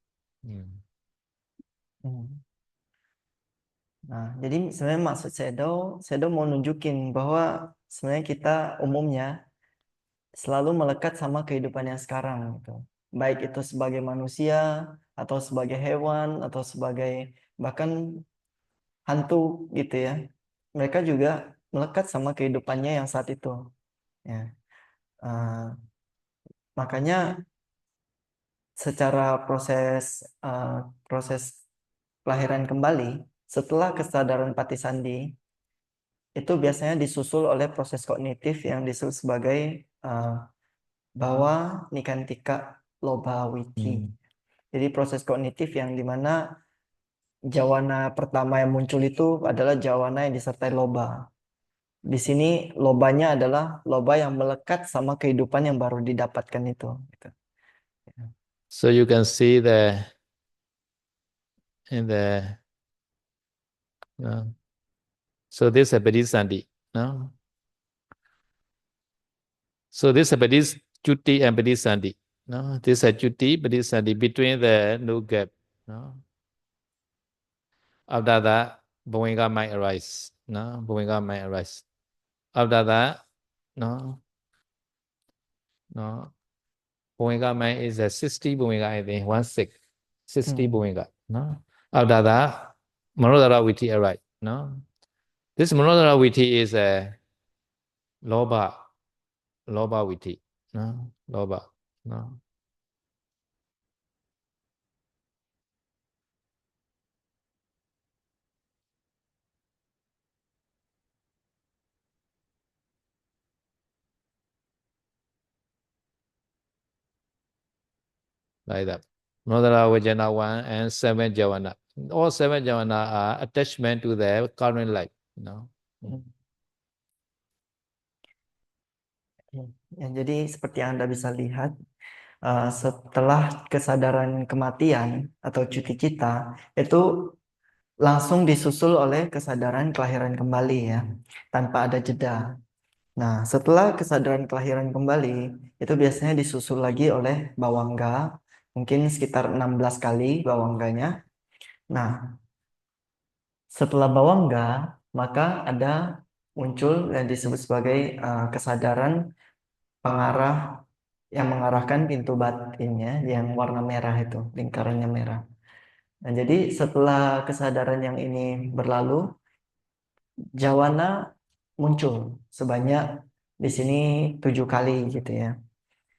Nah, jadi sebenarnya maksud Shadow mau nunjukin bahwa sebenarnya kita umumnya selalu melekat sama kehidupan yang sekarang gitu. Baik itu sebagai manusia atau sebagai hewan atau sebagai bahkan hantu gitu ya. Mereka juga melekat sama kehidupannya yang saat itu. Ya. Makanya secara proses kelahiran kembali setelah kesadaran Patisandi itu biasanya disusul oleh proses kognitif yang disebut sebagai bahwa nikantika loba wiki. Jadi proses kognitif yang dimana jawana pertama yang muncul itu adalah jawana yang disertai loba. Di sini lobanya adalah loba yang melekat sama kehidupan yang baru didapatkan itu. So you can see in the so this is a Patisandi. No? So this is a Chutti and Patisandi. No? This is a Chutti, Patisandi between the no gap. No? After that, Bhuvenga might arise. No? Bhuvenga might arise. After that, no? Bhuvenga might is a 60 Bhuvenga, I think, 1/6. 60 Bhuvenga. No? After that, Manodara Viti arise. No? This Manodara Viti is a Loba Viti. No? Loba. No? Like that. Manodara Vajana 1 and 7 Javana. All 7 Javana are attachment to the current life. No? Ya, jadi seperti yang Anda bisa lihat, setelah kesadaran kematian atau cuti cita, itu langsung disusul oleh kesadaran kelahiran kembali ya, tanpa ada jeda. Nah, setelah kesadaran kelahiran kembali, itu biasanya disusul lagi oleh bawangga, mungkin sekitar 16 kali bawangganya. Nah, setelah bawangga, maka ada muncul yang disebut sebagai kesadaran pengarah yang mengarahkan pintu batinnya yang warna merah itu, lingkarannya merah. Nah, jadi setelah kesadaran yang ini berlalu, jawana muncul sebanyak di sini 7 kali gitu ya.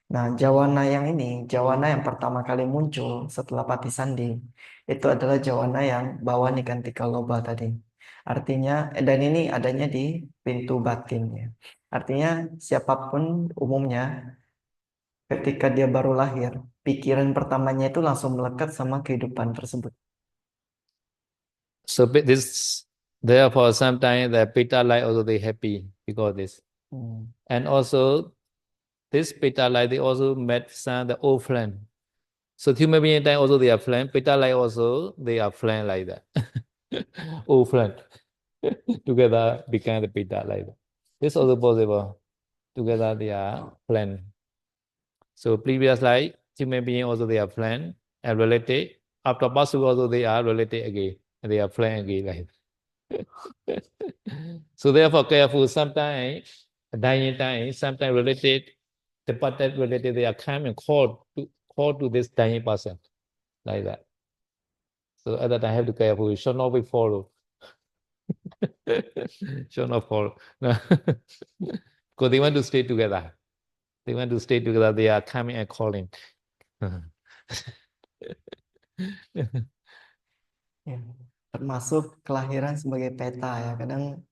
Nah, jawana yang pertama kali muncul setelah Patisandi, itu adalah jawana yang bawa Nikantika Loba tadi. Artinya, dan ini adanya di pintu batin ya. Artinya, siapapun umumnya, ketika dia baru lahir, pikiran pertamanya itu langsung melekat sama kehidupan tersebut. So this, therefore, sometimes the Pitta light also they happy because this, and also this Pitta light they also met some the old friend. So human being time also they are friend. Pitta light also they are friend like that. Old friend together become the Pitta light. This also possible. Together they are friend. So previous life human being also they are friend and related. After Pasu also they are related again. They are friend again like. So therefore careful. Sometimes dying time, sometimes related, the part that related they are coming call to this dying person like that. So at that time I have to careful. You should not be follow. Should not follow. Because they want to stay together. They want to stay together. They are coming and calling. Ya, termasuk kelahiran sebagai peta ya. Kadang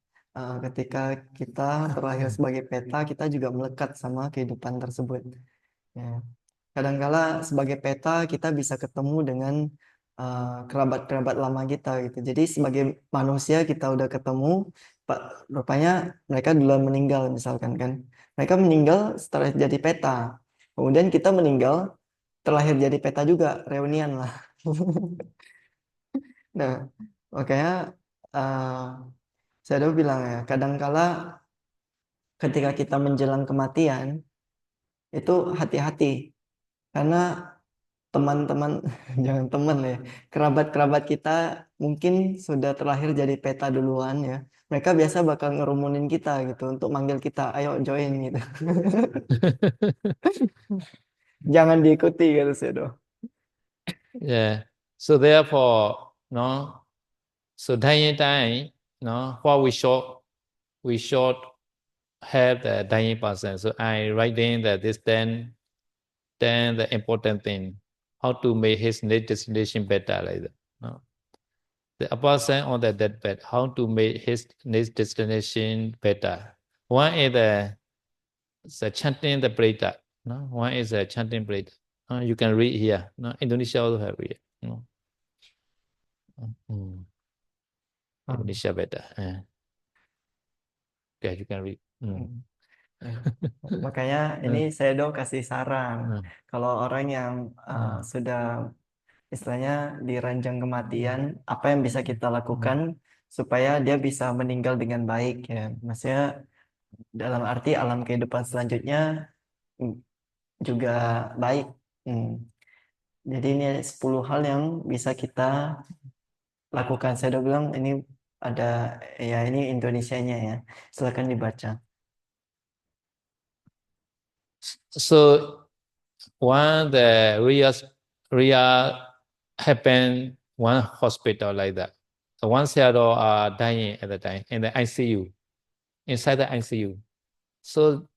ketika kita terlahir sebagai peta, kita juga melekat sama kehidupan tersebut. Ya. Kadangkala sebagai peta kita bisa ketemu dengan kerabat-kerabat lama kita gitu. Jadi sebagai manusia kita udah ketemu, rupanya mereka duluan meninggal misalkan kan. Mereka meninggal setelah jadi peta. Kemudian kita meninggal terlahir jadi peta juga, reunian lah. Nah, makanya saya udah bilang ya, kadangkala ketika kita menjelang kematian itu hati-hati karena teman-teman jangan teman ya, kerabat-kerabat kita mungkin sudah terlahir jadi peta duluan ya. Mereka biasa bakal ngerumunin kita gitu untuk manggil kita, ayo join gitu. Jangan diikuti gitu sih doh. Yeah. So therefore, no. So dying time, no. What we should have the dying person. So I write in that this then the important thing, how to make his next destination better like that. No. The person on the deathbed, how to make his next destination better. One is the chanting the Preta. No, one is the chanting Preta. You can read here. No, Indonesia also have it. No. Indonesia better. Okay, you can read. Makanya ini saya kasih saran kalau orang yang sudah istilahnya di ranjang kematian, apa yang bisa kita lakukan supaya dia bisa meninggal dengan baik ya. Maksudnya dalam arti alam kehidupan selanjutnya juga baik. Jadi ini 10 hal yang bisa kita lakukan. Saya udah bilang ini ada ya, ini Indonesianya ya. Silakan dibaca. So one the real happened one hospital like that. So one shadow are dying at the time in the ICU, inside the ICU. So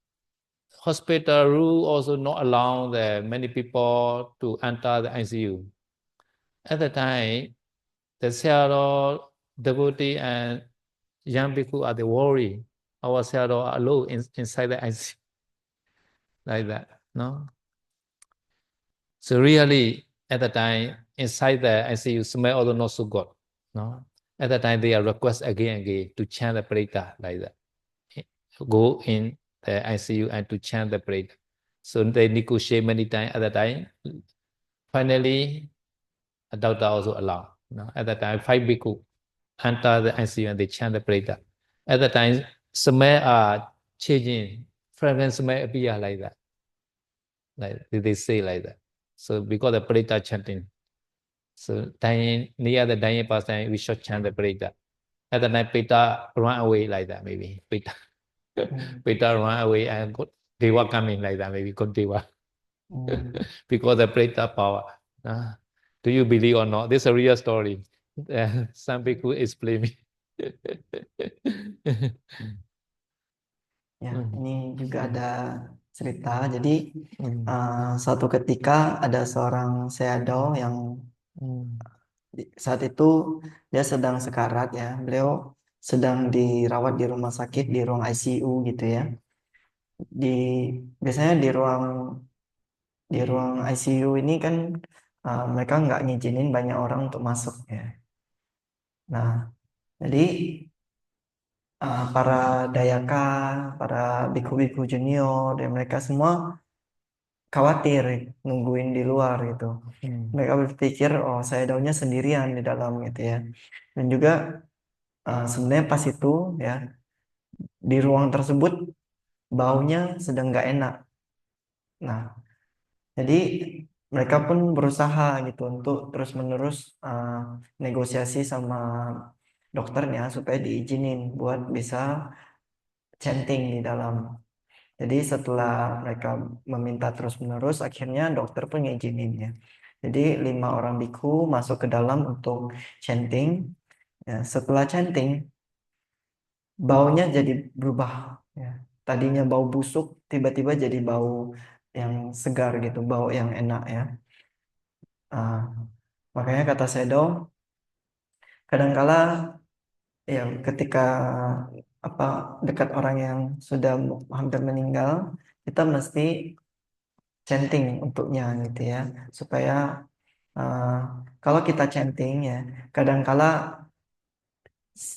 hospital rule also not allow the many people to enter the ICU. At the time, the shadow devotee and young people are the worry. Our shadow are alone inside the ICU. Like that, no? So really, at the time, inside the ICU, smell also not so good, no? At the time, they are request again and again to chant the preta like that. Go in the ICU and to chant the preta. So they negotiate many times at the time. Finally, a doctor also allowed. No? At the time, 5 bhikkhu enter the ICU and they chant the preta. At the time, smell are changing. Fragrance smell appear like that. Like they say like that. So because the preta chanting, so dying near the dying person, we should chant the preta. At the night, Peter run away like that, maybe. Peter, Peter run away and Deva coming like that, maybe God Deva. Because the Peter power. Do you believe or not? This is a real story. Some people explain me. Ya, ini juga ada cerita. Jadi suatu ketika ada seorang shadow yang saat itu dia sedang sekarat ya. Beliau sedang dirawat di rumah sakit di ruang ICU gitu ya. Biasanya di ruang ICU ini kan mereka nggak ngizinin banyak orang untuk masuk ya. Nah, jadi para dayaka, para biku-biku junior, dan mereka semua khawatir nungguin di luar gitu. Mereka berpikir, oh saya daunnya sendirian di dalam gitu ya. Dan juga sebenarnya pas itu ya di ruang tersebut baunya sedang nggak enak. Nah, jadi mereka pun berusaha gitu untuk terus-menerus negosiasi sama dokternya supaya diizinin buat bisa chanting di dalam. Jadi setelah mereka meminta terus-menerus, akhirnya dokter pun ngizinin ya. Jadi 5 orang biku masuk ke dalam untuk chanting. Ya, setelah chanting, baunya jadi berubah. Ya. Tadinya bau busuk, tiba-tiba jadi bau yang segar gitu, bau yang enak ya. Makanya kata Sedo, kadangkala ya ketika dekat orang yang sudah hampir meninggal, kita mesti chanting untuknya gitu ya, supaya kalau kita chanting ya, kadangkala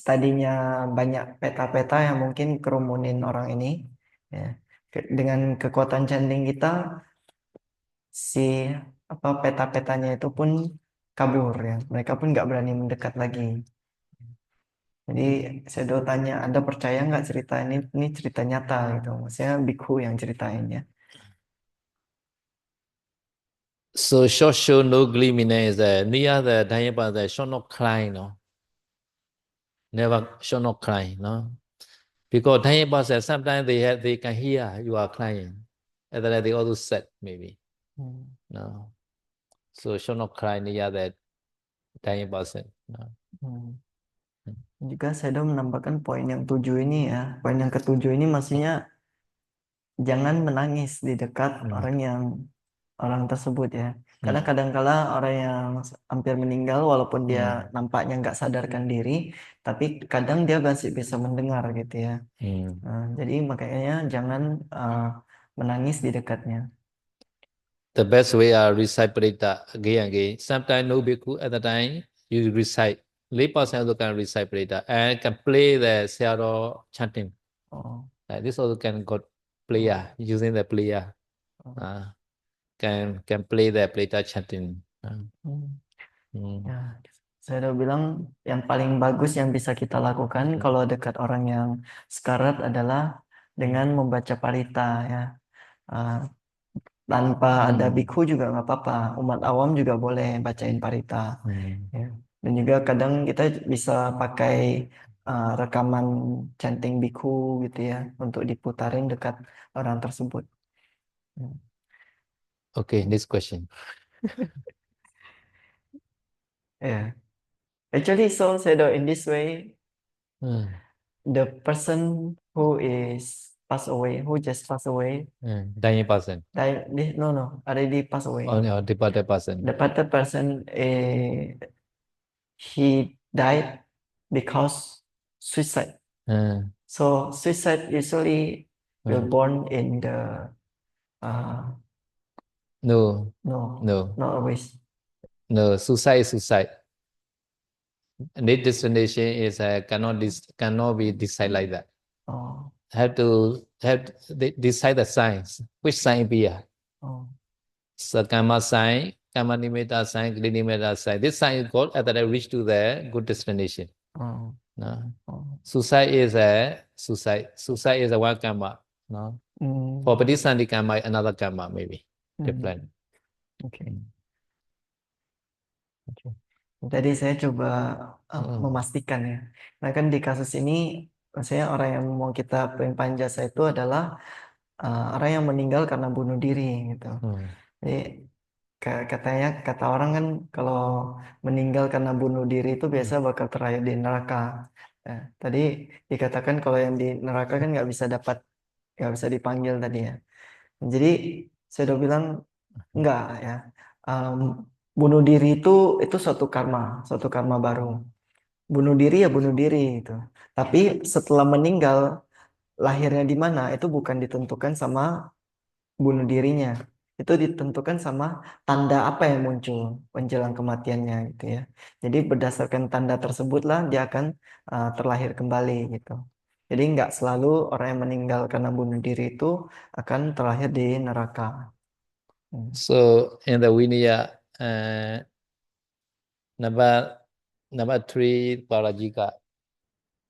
tadinya banyak peta-peta yang mungkin kerumunin orang ini ya, dengan kekuatan chanting kita si peta-petanya itu pun kabur ya, mereka pun nggak berani mendekat lagi. Jadi saya tanya, Anda percaya nggak cerita ini? Ini cerita nyata gitu, maksudnya biku yang ceritainnya. So short show no glimmering is near the Dayapa the shall not cry, no. Never shall not cry, no. Because Dayapa said sometimes they can hear you are crying. And then they also said maybe. No. So shall not cry near that Dayapa said. No. Juga saya menambahkan poin yang 7 ini ya. Poin yang ke-7 ini maksudnya jangan menangis di dekat orang tersebut ya. Karena kadangkala orang yang hampir meninggal walaupun dia nampaknya nggak sadarkan diri, tapi kadang dia masih bisa mendengar gitu ya. Jadi makanya jangan menangis di dekatnya. The best way recite Parita again and again. Sometimes no bhikkhu at the time you recite. 4% also can recite Parita and can play the Sayadaw chanting. Like this also can got player using the player. Can play the Parita chanting. Ya, saya udah bilang yang paling bagus yang bisa kita lakukan kalau dekat orang yang sekarat adalah dengan membaca parita ya. Tanpa ada biku juga nggak apa-apa. Umat awam juga boleh bacain parita. Ya. Dan juga kadang kita bisa pakai rekaman chanting biku gitu ya untuk diputarin dekat orang tersebut. Okay, next question. Yeah. Actually, so in this way, the person who just passed away, Dying person. no, already passed away. Oh no, departed person. The departed person, he died because suicide. So suicide usually will born in the no, not always. No, suicide is suicide. This destination is cannot be decided like that. Have to decide the signs. Which sign be? So karma sign, karma nimitta sign, kli nimitta sign. This sign is called after they reach to the good destination. No. Suicide is suicide. Suicide is a one karma. No. For Padisandi karma, another karma maybe different. Okay. Tadi saya coba Mm, memastikan ya. Nah kan di kasus ini, maksudnya orang yang mau kita pelimpahan jasa itu adalah orang yang meninggal karena bunuh diri gitu. mm, Jadi katanya kata orang kan kalau meninggal karena bunuh diri itu biasa mm. bakal terakhir di neraka. Nah, tadi dikatakan kalau yang di neraka kan nggak bisa dipanggil tadi ya. Jadi saya udah bilang enggak ya. Em, bunuh diri itu suatu karma baru. Bunuh diri ya bunuh diri itu. Tapi setelah meninggal lahirnya di mana itu bukan ditentukan sama bunuh dirinya. Itu ditentukan sama tanda apa yang muncul menjelang kematiannya gitu ya. Jadi berdasarkan tanda tersebutlah dia akan terlahir kembali gitu. Jadi nggak selalu orang yang meninggal karena bunuh diri itu akan terlahir di neraka. Hmm. So in the Vinaya, number number three parajika.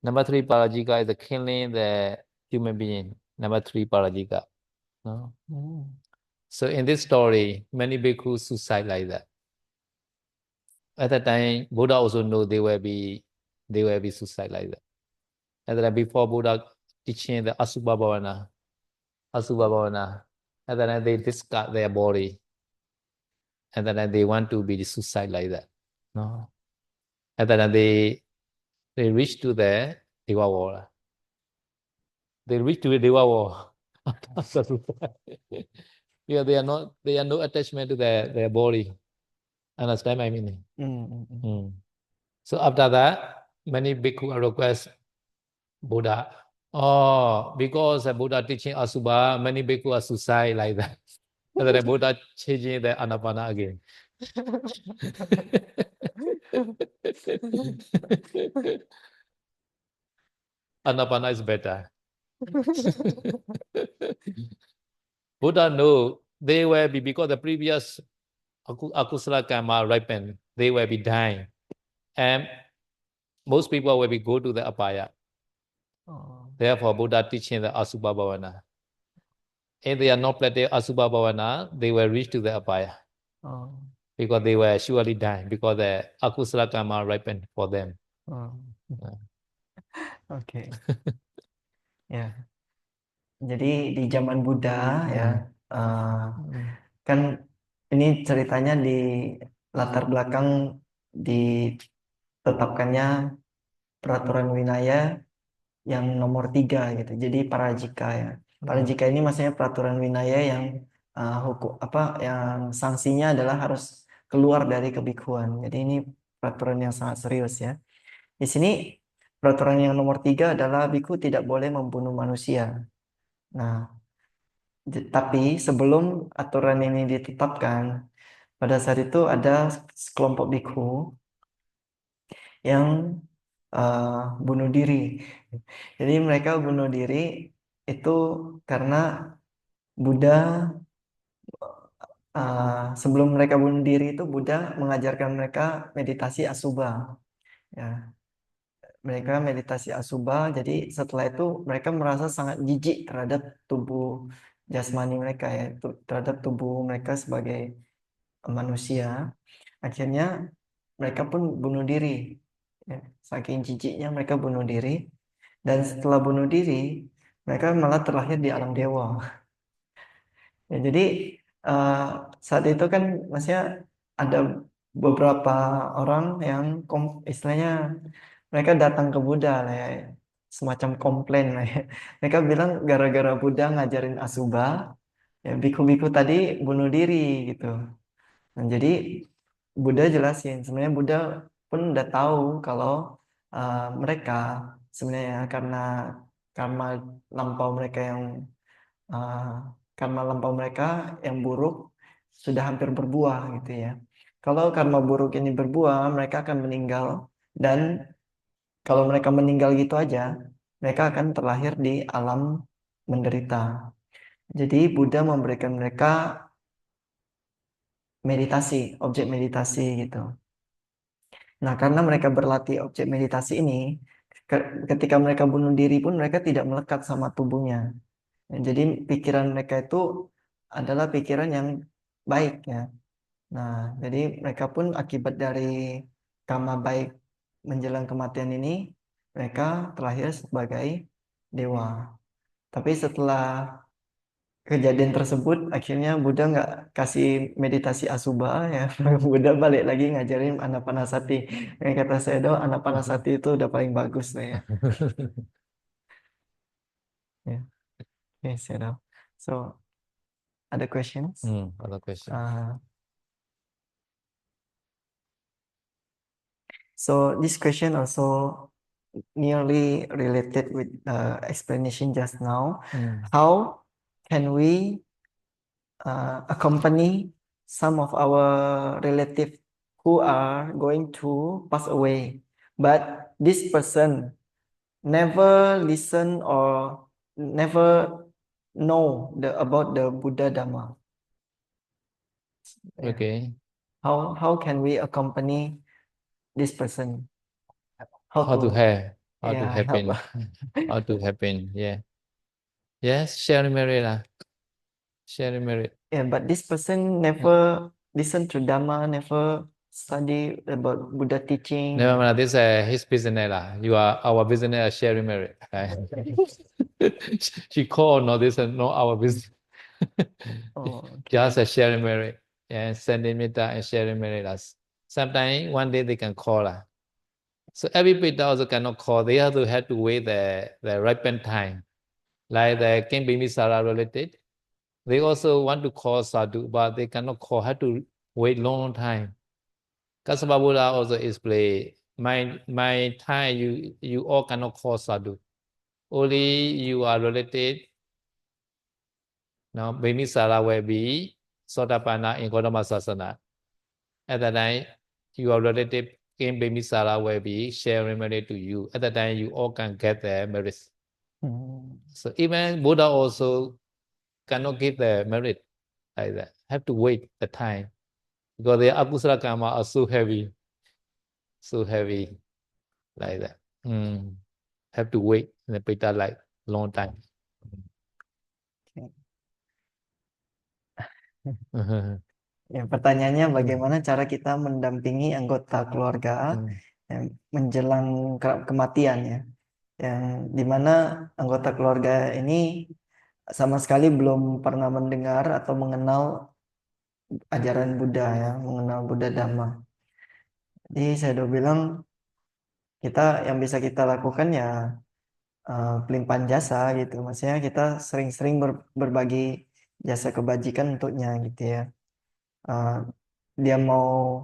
Number three parajika is the killing the human being. Number three parajika. No? So in this story, many bhikkhus suicide like that. At that time, Buddha also know they will be suicide like that. At that time, before Buddha teaching the Asubha Bhavana, at that time they discard their body, and then they want to be suicide like that. No. At that time they reach to the Deva world. They reach to the Deva world. Yeah, they are no attachment to their body. Understand my meaning? Hmm, hmm, hmm. Mm. So after that, many bhikkhu request Buddha. Oh, because the Buddha teaching Asubha, many bhikkhu are suicide like that. And then Buddha changing the Anapana again. Anapana is better. Buddha know they will be, because the previous akusala karma ripened, they will be dying. And most people will be go to the apaya. Oh, Therefore, Buddha teaching the Asubha Bhavana. If they are not practicing Asubha Bhavana, they will reach to the apaya. oh, Because they will surely die, because the akusala karma ripened for them. oh. Uh, Oke. Ya. Jadi di zaman Buddha ya, eh, mm, kan ini ceritanya di latar belakang ditetapkannya peraturan Winaya yang nomor 3 gitu. Jadi Parajika ya. Parajika ini maksudnya peraturan Winaya yang hukum apa yang sanksinya adalah harus keluar dari kebikuan. Jadi ini peraturan yang sangat serius ya. Di sini peraturan yang nomor 3 adalah biku tidak boleh membunuh manusia. Nah, tapi sebelum aturan ini ditetapkan, pada saat itu ada sekelompok biku yang bunuh diri. Jadi mereka bunuh diri itu karena Buddha sebelum mereka bunuh diri itu Buddha mengajarkan mereka meditasi asubha. Ya, mereka meditasi asubha. Jadi setelah itu mereka merasa sangat jijik terhadap tubuh jasmani mereka ya, terhadap tubuh mereka sebagai manusia. Akhirnya mereka pun bunuh diri. Ya, saking jijiknya mereka bunuh diri. Dan setelah bunuh diri, mereka malah terlahir di alam dewa. Ya, jadi eh, saat itu kan maksudnya ada beberapa orang yang istilahnya mereka datang ke Buddha lah ya, semacam komplain lah ya. Mereka bilang gara-gara Buddha ngajarin Asuba, ya biku-biku tadi bunuh diri gitu. Nah, jadi Buddha jelasin, sebenarnya Buddha pun udah tahu kalau mereka sebenarnya karma lampau mereka yang uh, karma lampau mereka yang buruk sudah hampir berbuah gitu ya. Kalau karma buruk ini berbuah, mereka akan meninggal dan kalau mereka meninggal gitu aja, mereka akan terlahir di alam menderita. Jadi Buddha memberikan mereka meditasi, objek meditasi gitu. Nah, karena mereka berlatih objek meditasi ini, ketika mereka bunuh diri pun mereka tidak melekat sama tubuhnya. Jadi pikiran mereka itu adalah pikiran yang baik ya. Nah, jadi mereka pun akibat dari karma baik menjelang kematian ini, mereka terlahir sebagai dewa. Tapi setelah kejadian tersebut, akhirnya Buddha nggak kasih meditasi Asubha ya. Buddha balik lagi ngajarin Anapanasati. Yang kata saya doang, Anapanasati itu udah paling bagus lah ya. Ya, oke, Shadow. So, ada questions? Other question. So this question also nearly related with the explanation just now. How can we accompany some of our relatives who are going to pass away, but this person never listen or never know about the Buddha Dhamma? Yeah. Okay. How can we accompany this person? How to have, how to Yeah, happen, how to happen. Yeah. Yes, sharing merit lah. Sharing merit. Yeah, but this person never listen to Dhamma, never study about Buddha teaching. Never mind, this is his business lah. You are our business, sharing merit. Right? She called, no, this is not our business. Oh, Just a sharing merit. Yeah, sending metta and sharing merit. Sometimes one day they can call lah. So every Buddha also cannot call. They have to wait the ripen time. Like the King Bimbisara related, they also want to call sadhu, but they cannot call. Have to wait long time. Kassapa Buddha also explain, my time you all cannot call sadhu. Only you are related. Now Bimbisara will be Sotapanna in Gautama Sasana. At that time, your relative King Bimbisara will be sharing merit to you. At that time, you all can get the merits. So even Buddha also cannot give the merit like that. Have to wait the time because the akusala karma are so heavy like that. Have to wait in the Pita like long time. Ya, pertanyaannya bagaimana cara kita mendampingi anggota keluarga yang menjelang kematian ya, yang dimana anggota keluarga ini sama sekali belum pernah mendengar atau mengenal ajaran Buddha ya, mengenal Buddha Dhamma. Jadi saya udah bilang yang bisa kita lakukan ya pelimpahan jasa gitu. Maksudnya kita sering-sering berbagi jasa kebajikan untuknya gitu ya. Dia mau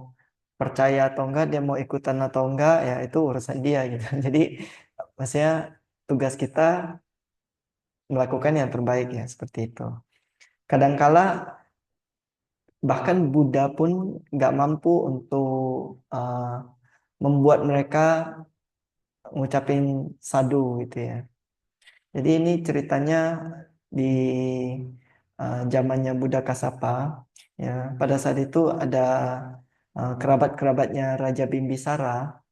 percaya atau enggak, dia mau ikutan atau enggak, ya itu urusan dia gitu. Jadi maksudnya tugas kita melakukan yang terbaik ya, seperti itu. Kadangkala bahkan Buddha pun nggak mampu untuk membuat mereka ngucapin sadu gitu ya. Jadi ini ceritanya di zamannya Buddha Kasapa. Ya, pada saat itu ada kerabat-kerabatnya Raja Bimbisara,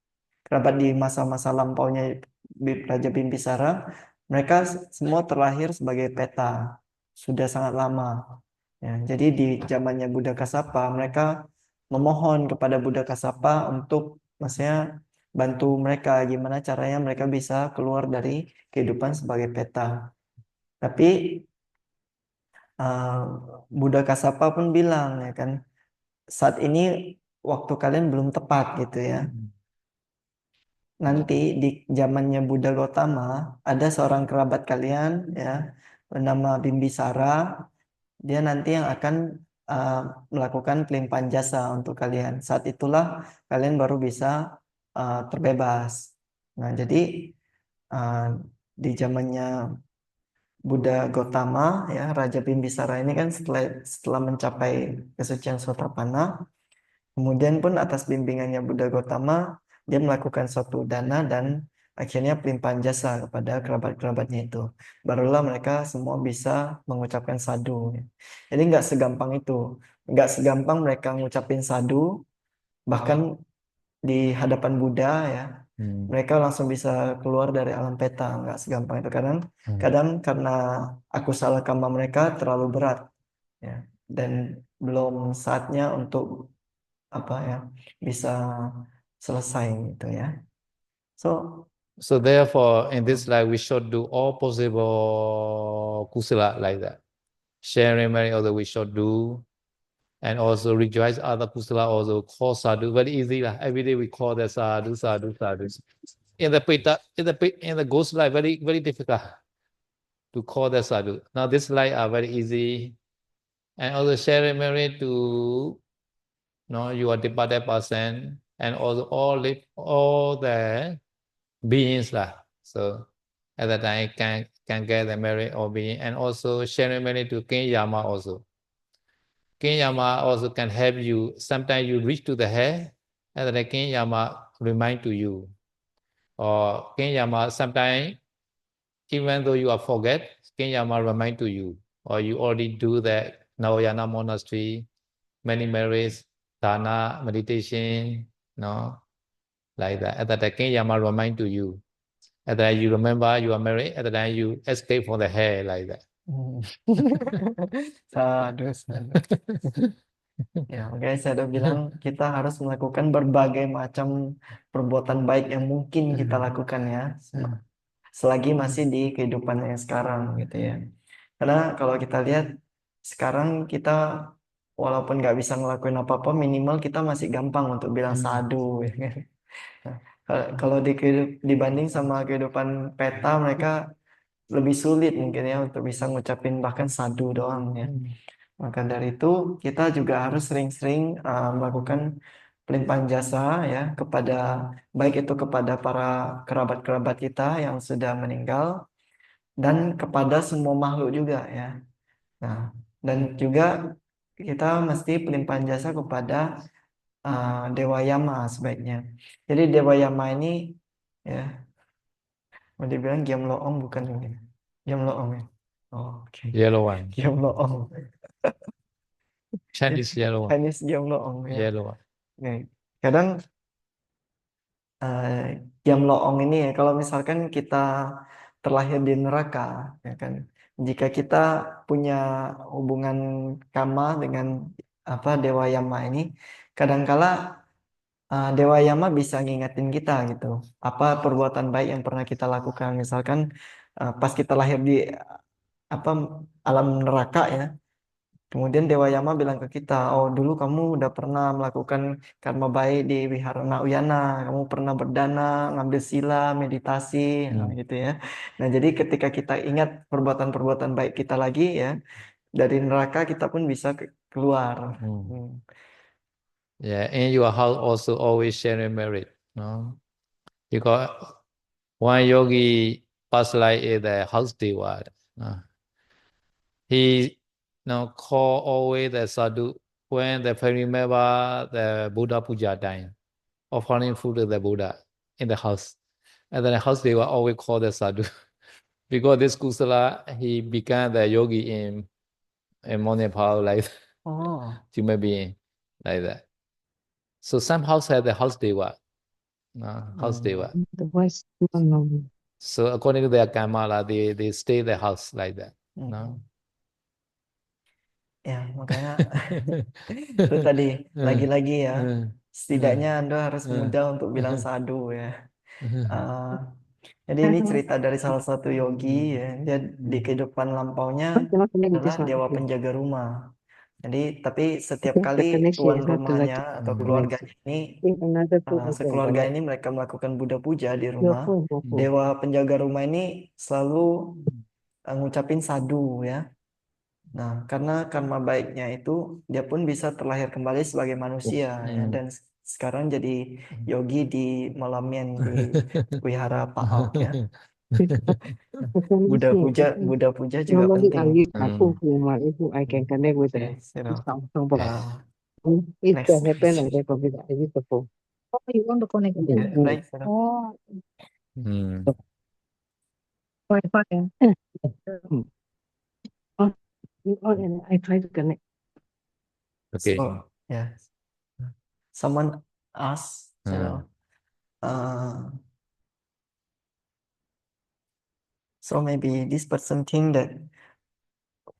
kerabat di masa-masa lampaunya Raja Bimbisara, mereka semua terlahir sebagai peta, sudah sangat lama. Ya, jadi di zamannya Buddha Kasapa, mereka memohon kepada Buddha Kasapa untuk maksudnya bantu mereka gimana caranya mereka bisa keluar dari kehidupan sebagai peta. Tapi Buddha Kasapa pun bilang ya kan, saat ini waktu kalian belum tepat gitu ya. Nanti di zamannya Buddha Gautama ada seorang kerabat kalian ya bernama Bimbisara. Dia nanti yang akan melakukan pelimpahan jasa untuk kalian. Saat itulah kalian baru bisa terbebas. Nah, jadi di zamannya Buddha Gautama ya Raja Bimbisara ini kan setelah mencapai kesucian Sotapanna, kemudian pun atas bimbingannya Buddha Gautama dia melakukan suatu dana dan akhirnya pelimpahan jasa kepada kerabat-kerabatnya itu. Barulah mereka semua bisa mengucapkan sadu. Jadi nggak segampang itu. Nggak segampang mereka ngucapin sadu, bahkan di hadapan Buddha ya. Mereka langsung bisa keluar dari alam peta. Nggak segampang itu. Kadang karena akusala karma mereka terlalu berat. Ya. Dan belum saatnya untuk apa ya bisa selesai gitu ya. So So therefore, in this life, we should do all possible kusala like that. Sharing merit also we should do, and also rejoice other kusala also call sadhu. Very easy lah. Every day we call the sadhu, sadhu, sadhu. In the ghost life, very difficult to call the sadhu. Now this life are very easy, and also sharing merit to you are departed person, and also all the beings lah. So at that time can get the merit or being, and also sharing merit to King Yama also. King Yama also can help you. Sometimes you reach to the head, and then King Yama remind to you. Or King Yama sometimes, even though you are forget, King Yama remind to you. Or you already do that Navayana monastery, many merits, dana, meditation, like that. At that time, King Yama remind to you. At that time you remember you are married. At that time you escape from the hair like that. Sadhu, sadhu. Ya, makanya saya udah bilang kita harus melakukan berbagai macam perbuatan baik yang mungkin kita lakukan ya, selagi masih di kehidupan yang sekarang gitu ya. Karena kalau kita lihat sekarang kita walaupun nggak bisa ngelakuin apa-apa, minimal kita masih gampang untuk bilang sadhu. Ya kan? Nah, kalau dibanding sama kehidupan peta, mereka lebih sulit mungkin ya untuk bisa ngucapin bahkan sadhu doang ya. Maka dari itu kita juga harus sering-sering melakukan pelimpahan jasa ya kepada baik itu kepada para kerabat-kerabat kita yang sudah meninggal dan kepada semua makhluk juga ya. Nah, dan juga kita mesti pelimpahan jasa kepada Dewa Yama sebaiknya. Jadi Dewa Yama ini ya mau dibilang Giam Loong bukan mungkin. Giam Loong ya. Oh, oke. Yellow one. Giam Loong. Chinese yellow one. Chinese Giam Loong ya. Yellow one. Nih, kadang Giam Loong ini ya kalau misalkan kita terlahir di neraka ya kan. Jika kita punya hubungan karma dengan Dewa Yama ini, kadangkala Dewa Yama bisa ngingetin kita gitu. Apa perbuatan baik yang pernah kita lakukan. Misalkan pas kita lahir di apa alam neraka ya. Kemudian Dewa Yama bilang ke kita, oh dulu kamu udah pernah melakukan karma baik di Wihara Uyana, kamu pernah berdana, ngambil sila, meditasi, gitu ya. Nah jadi ketika kita ingat perbuatan-perbuatan baik kita lagi ya, dari neraka kita pun bisa keluar. Yeah, in your house also always sharing merit, no? Because one yogi past life is the house deva. He call always the sadhu when the family member the Buddha puja time, offering food to the Buddha in the house. And then the house deva always call the sadhu. Because this kusala, he became the yogi in Nepal, like human being, like that. So some house have the house deva, house deva. The voice. So according to their karma, they stay the house like that. No? Ya, makanya itu tadi lagi-lagi ya, setidaknya Anda harus mudah untuk bilang sadhu ya. Jadi ini cerita dari salah satu yogi ya, dia di kehidupan lampaunya adalah dewa penjaga rumah. Jadi tapi setiap kali tuan rumahnya atau keluarganya ini sekeluarga ini mereka melakukan Buddha puja di rumah, dewa penjaga rumah ini selalu ngucapin sadhu ya. Nah, karena karma baiknya itu dia pun bisa terlahir kembali sebagai manusia ya, dan sekarang jadi yogi di Molamian di Wihara Paok ya. Buddha puja juga penting. I can connect with the Yes, you know. If Next that happen, question. I can I use the phone. Oh, you want to connect with Yeah, them? next, you know. Oh. Wi-Fi. I try to connect. Okay. So, yeah. Someone asked, you know, so maybe this person think that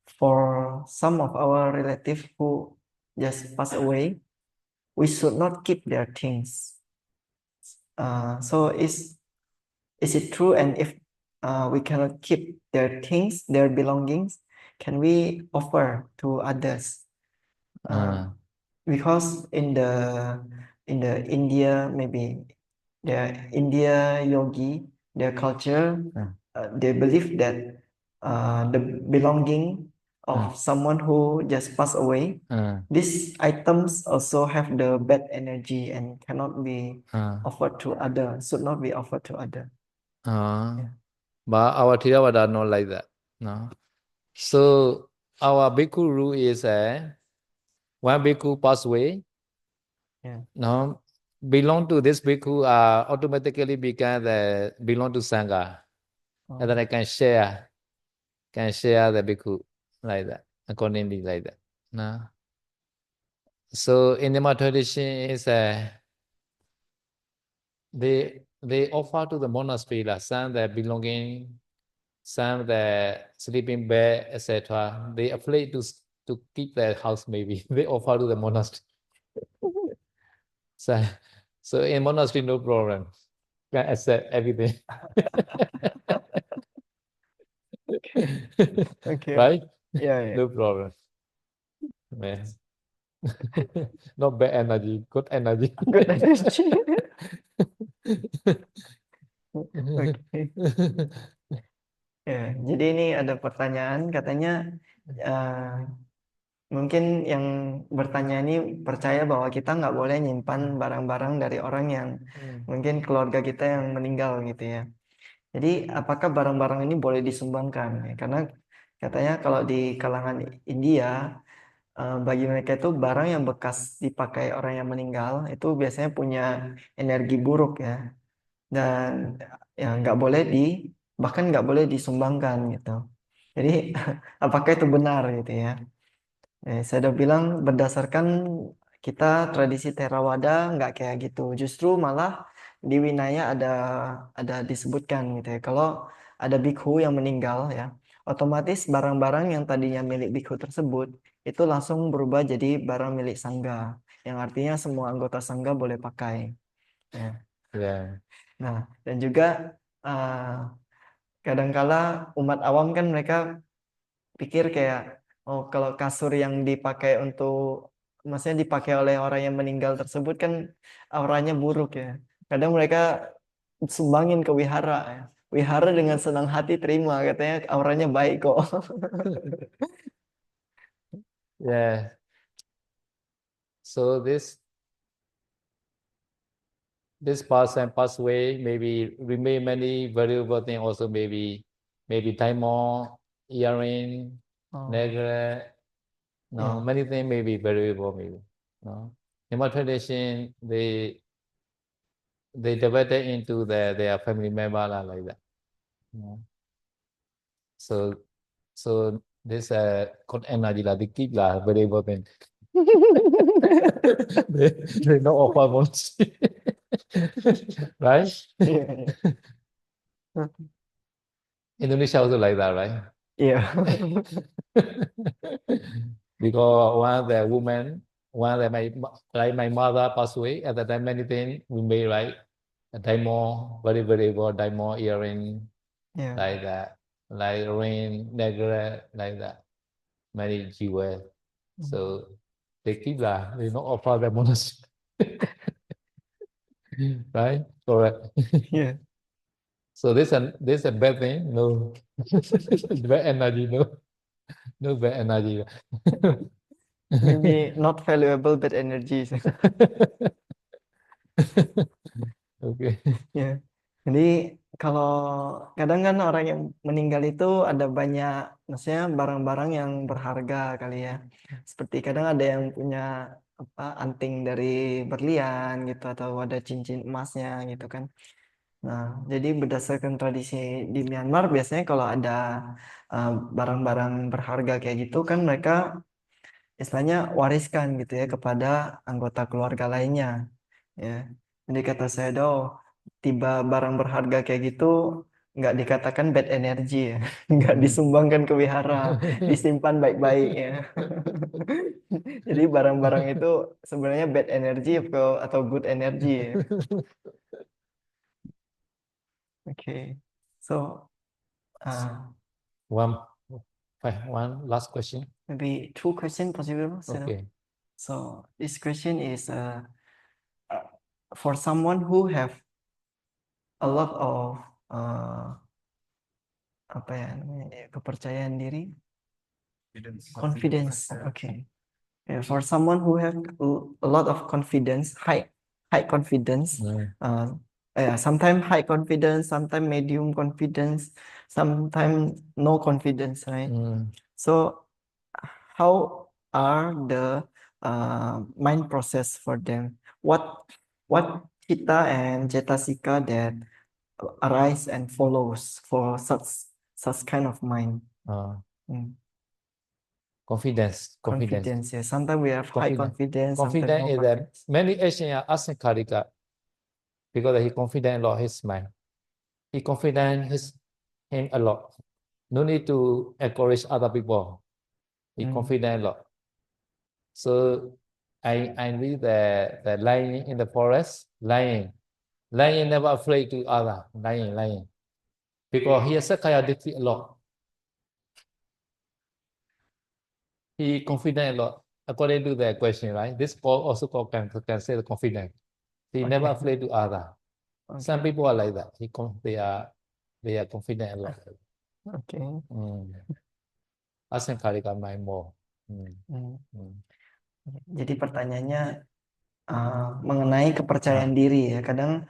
for some of our relatives who just passed away, we should not keep their things. So is it true? And if we cannot keep their things, their belongings, can we offer to others? Uh, Because in the India, maybe the India yogi, their culture, they believe that the belonging of someone who just passed away, these items also have the bad energy and cannot be offered to other, should not be offered to other. But our Theravada not like that. No. So our bhikkhu rule is one bhikkhu pass away. Yeah. No, belong to this bhikkhu automatically belong to sangha. And then I can share the bhikkhu like that, accordingly like that. No. So in the tradition is they offer to the monastery some the belonging, some the sleeping bed, etc. They afraid to keep their house maybe. They offer to the monastery. So in monastery no problem. Can accept everything. Okay. Right? Yeah. No problem. Yeah. Not bad energy, good energy. Good energy. Okay. Ya, jadi ini ada pertanyaan katanya mungkin yang bertanya ini percaya bahwa kita nggak boleh nyimpan barang-barang dari orang yang mungkin keluarga kita yang meninggal gitu ya. Jadi apakah barang-barang ini boleh disumbangkan? Karena katanya kalau di kalangan India bagi mereka itu barang yang bekas dipakai orang yang meninggal itu biasanya punya energi buruk ya, dan ya bahkan nggak boleh disumbangkan gitu. Jadi apakah itu benar gitu ya? Saya udah bilang berdasarkan kita tradisi Theravada nggak kayak gitu. Justru malah di Winaya ada disebutkan gitu ya. Kalau ada bikhu yang meninggal ya, otomatis barang-barang yang tadinya milik bikhu tersebut itu langsung berubah jadi barang milik sangga. Yang artinya semua anggota sangga boleh pakai. Ya. Yeah. Nah, dan juga kadangkala umat awam kan mereka pikir kayak, oh kalau kasur yang dipakai maksudnya dipakai oleh orang yang meninggal tersebut kan auranya buruk ya. Kadang mereka sumbangin ke wihara ya. Wihara dengan senang hati terima, katanya auranya baik kok. Yeah. So this person pass away, maybe remain many valuable things also maybe diamond, earring, necklace, no, many things may be valuable maybe. No. In my tradition, they divided into their family member like that. No. So this good energy they keep valuable thing. they not offer much. Right? Indonesia also like that, right? Iya. Because one that my mother passed away at the time, many things we made like a diamond, very valuable diamond earring, like that, like ring, necklace, like that, many jewels. So they keep that. They not offer the monastery. Right? Correct. Yeah. So this a bad thing? No. Bad energy, no. No bad energy. Maybe not valuable but energy. Okay. Ya. Jadi kalau kadang kan orang yang meninggal itu ada banyak, maksudnya barang-barang yang berharga kali ya. Seperti kadang ada yang punya anting dari berlian gitu, atau ada cincin emasnya gitu kan. Nah, jadi berdasarkan tradisi di Myanmar biasanya kalau ada barang-barang berharga kayak gitu kan mereka istilahnya wariskan gitu ya kepada anggota keluarga lainnya. Ya, jadi kata saya tiba barang berharga kayak gitu nggak dikatakan bad energy ya, nggak disumbangkan ke wihara, disimpan baik-baik ya. Jadi barang-barang itu sebenarnya bad energy atau good energy ya. Okay. So, One last question. maybe 2 questions possible, Sedo? Okay. So this question is for someone who have a lot of apa ya namanya, kepercayaan diri, confidence. Okay. Yeah, for someone who have a lot of confidence, high confidence, sometimes high confidence, sometimes medium confidence, sometimes no confidence, right? So how are the mind process for them? What Chitta and Cetasika that arise and follows for such kind of mind? Confidence. Confidence, yeah. Sometimes we have high confidence, sometimes Confidence no is confidence. that many Asians are asankarika because he confident a lot his mind. He confident him a lot. No need to encourage other people. He confident a lot. So I read the lion in the forest, lion never afraid to other, lion. Because he has Sakaya Ditti a lot. He confident a lot. According to the question, right? This also can say the confident. He never afraid to other. Some people are like that. They are confident a lot. Okay. Asankarika mind more. Jadi pertanyaannya mengenai kepercayaan diri ya. Kadang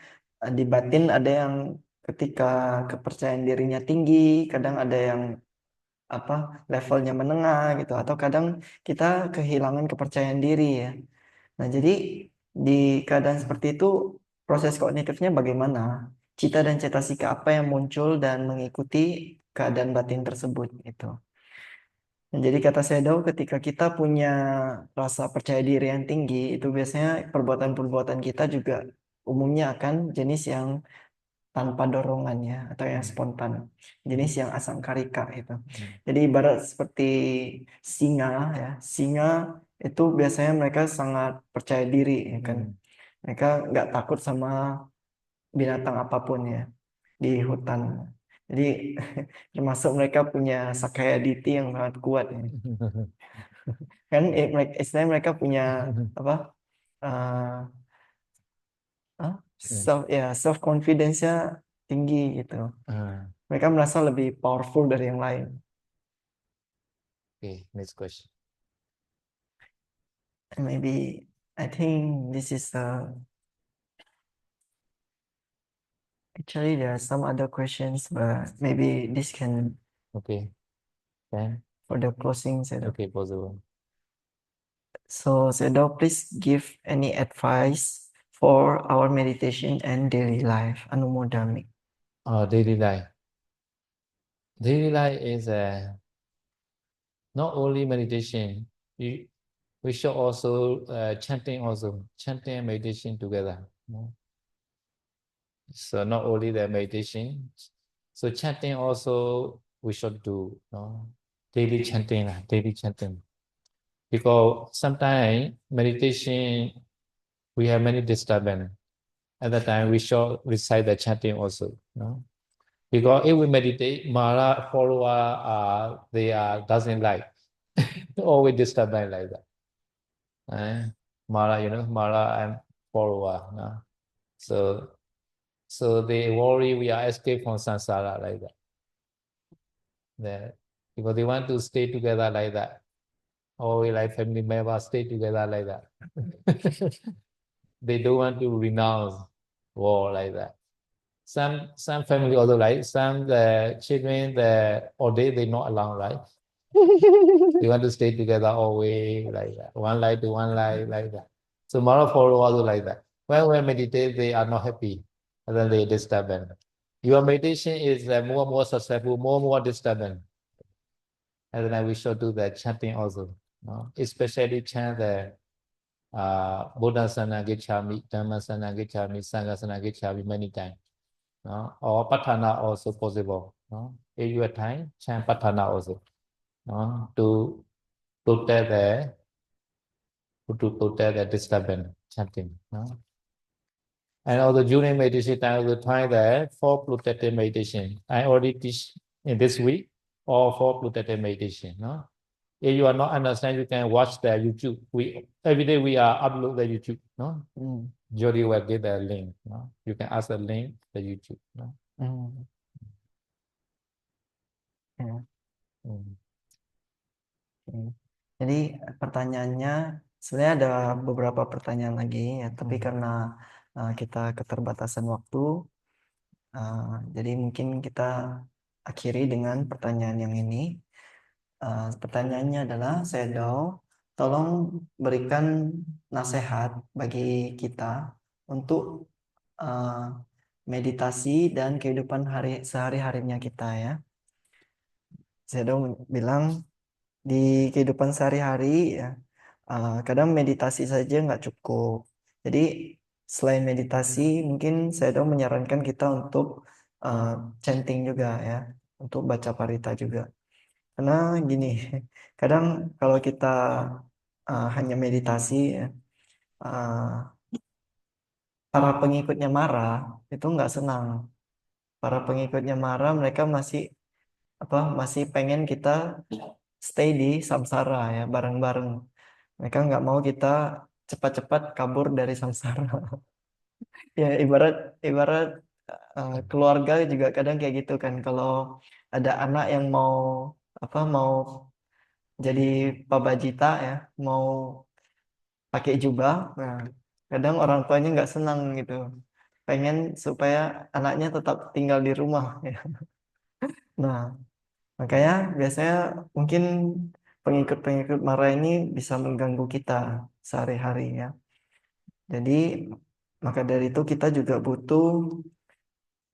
di batin ada yang ketika kepercayaan dirinya tinggi, kadang ada yang levelnya menengah gitu, atau kadang kita kehilangan kepercayaan diri ya. Nah, jadi di keadaan seperti itu proses kognitifnya bagaimana? Cita dan cetasika apa yang muncul dan mengikuti keadaan batin tersebut gitu. Nah, jadi kata Sedo, ketika kita punya rasa percaya diri yang tinggi, itu biasanya perbuatan-perbuatan kita juga umumnya akan jenis yang tanpa dorongan ya, atau yang spontan, jenis yang asangkarika itu. Jadi ibarat seperti singa ya, singa itu biasanya mereka sangat percaya diri ya kan, mereka nggak takut sama binatang apapun ya di hutan. Jadi termasuk mereka punya sakaya diti yang sangat kuat ya. Kan istilahnya mereka punya apa self confidence-nya tinggi gitu. Mereka merasa lebih powerful dari yang lain. Okay, next question. And maybe I think this is actually there are some other questions, but maybe this can Okay. Then for the closing Sedo. okay, possible. So Sedo, please give any advice for our meditation and daily life. Anumodami. Daily life. Daily life is not only meditation. We should also chanting and meditation together. So not only the meditation, so chanting also we should do daily chanting. Because sometimes meditation we have many disturbance. At that time we should recite the chanting also. Because if we meditate, Mara follower doesn't like. Always disturbance like that. Mara, Mara and follower. So they worry we are escape from samsara like that. Because they want to stay together like that. Or like family members stay together like that. They don't want to renounce war like that. Some family also like some children all day they not alone, right? They want to stay together always like that. One life to one life like that. So moral follow also like that. When we meditate, they are not happy, and then they disturbance. Your meditation is more and more successful, more and more disturbance. And then we should do the chanting also, especially chant the Buddha Sana Gicchami, Dhamma Sana Gicchami, Sangha Sana Gicchami many times. Or Patthana also possible. If you have time, chant Patthana also. To protect the disturbance chanting. And also during meditation time, we try the four protective meditation. I already teach in this week all four protective meditation. No? If you are not understand, you can watch the YouTube. We every day we are upload the YouTube. No, Jody will give the link. No, you can ask the link the YouTube. No. Ya. Hmm. Oke. Jadi pertanyaannya sebenarnya ada beberapa pertanyaan lagi ya, tapi karena kita keterbatasan waktu, jadi mungkin kita akhiri dengan pertanyaan yang ini. Pertanyaannya adalah, Sedo, tolong berikan nasihat bagi kita untuk meditasi dan kehidupan sehari-harinya kita ya. Sedo bilang di kehidupan sehari-hari ya, kadang meditasi saja nggak cukup. Jadi selain meditasi, mungkin Sedo menyarankan kita untuk chanting juga ya, untuk baca parita juga. Karena gini, kadang kalau kita hanya meditasi ya, para pengikutnya marah itu nggak senang. Para pengikutnya marah, mereka masih pengen kita stay di samsara ya, bareng-bareng. Mereka nggak mau kita cepat-cepat kabur dari samsara. Ya ibarat ibarat keluarga juga kadang kayak gitu kan. Kalau ada anak yang mau jadi pabajita ya, mau pakai jubah, nah kadang orang tuanya nggak senang gitu, pengen supaya anaknya tetap tinggal di rumah ya. Nah makanya biasanya mungkin pengikut-pengikut mara ini bisa mengganggu kita sehari-hari ya. Jadi maka dari itu kita juga butuh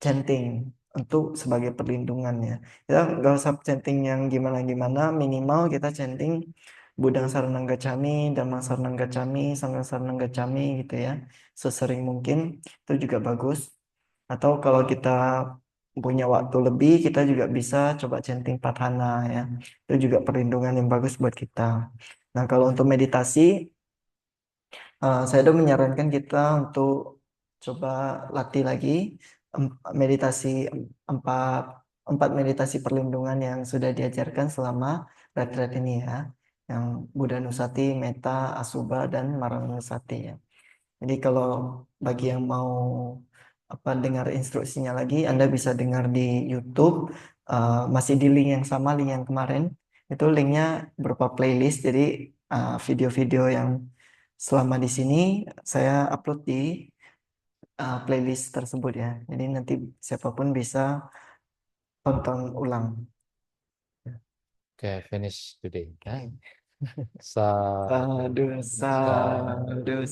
chanting untuk sebagai perlindungannya. Kita nggak usah chanting yang gimana-gimana, minimal kita chanting Budang Saranang Gacchami, Dhammang Saranang Gacchami, Sanghang Saranang Gacchami gitu ya. Sesering mungkin itu juga bagus. Atau kalau kita punya waktu lebih, kita juga bisa coba chanting Padhana ya. Itu juga perlindungan yang bagus buat kita. Nah, kalau untuk meditasi, saya udah menyarankan kita untuk coba latih lagi meditasi empat empat meditasi perlindungan yang sudah diajarkan selama retreat ini ya, yang Buddha Nusati, Metta, Asubha, dan Maranusati ya. Jadi kalau bagi yang mau dengar instruksinya lagi, Anda bisa dengar di YouTube, masih di link yang sama, link yang kemarin. Itu linknya berupa playlist, jadi video-video yang selama di sini saya upload di playlist tersebut ya. Jadi nanti siapapun bisa tonton ulang. Okay, finish today. Okay. Sa Sadhu, sa sadhu,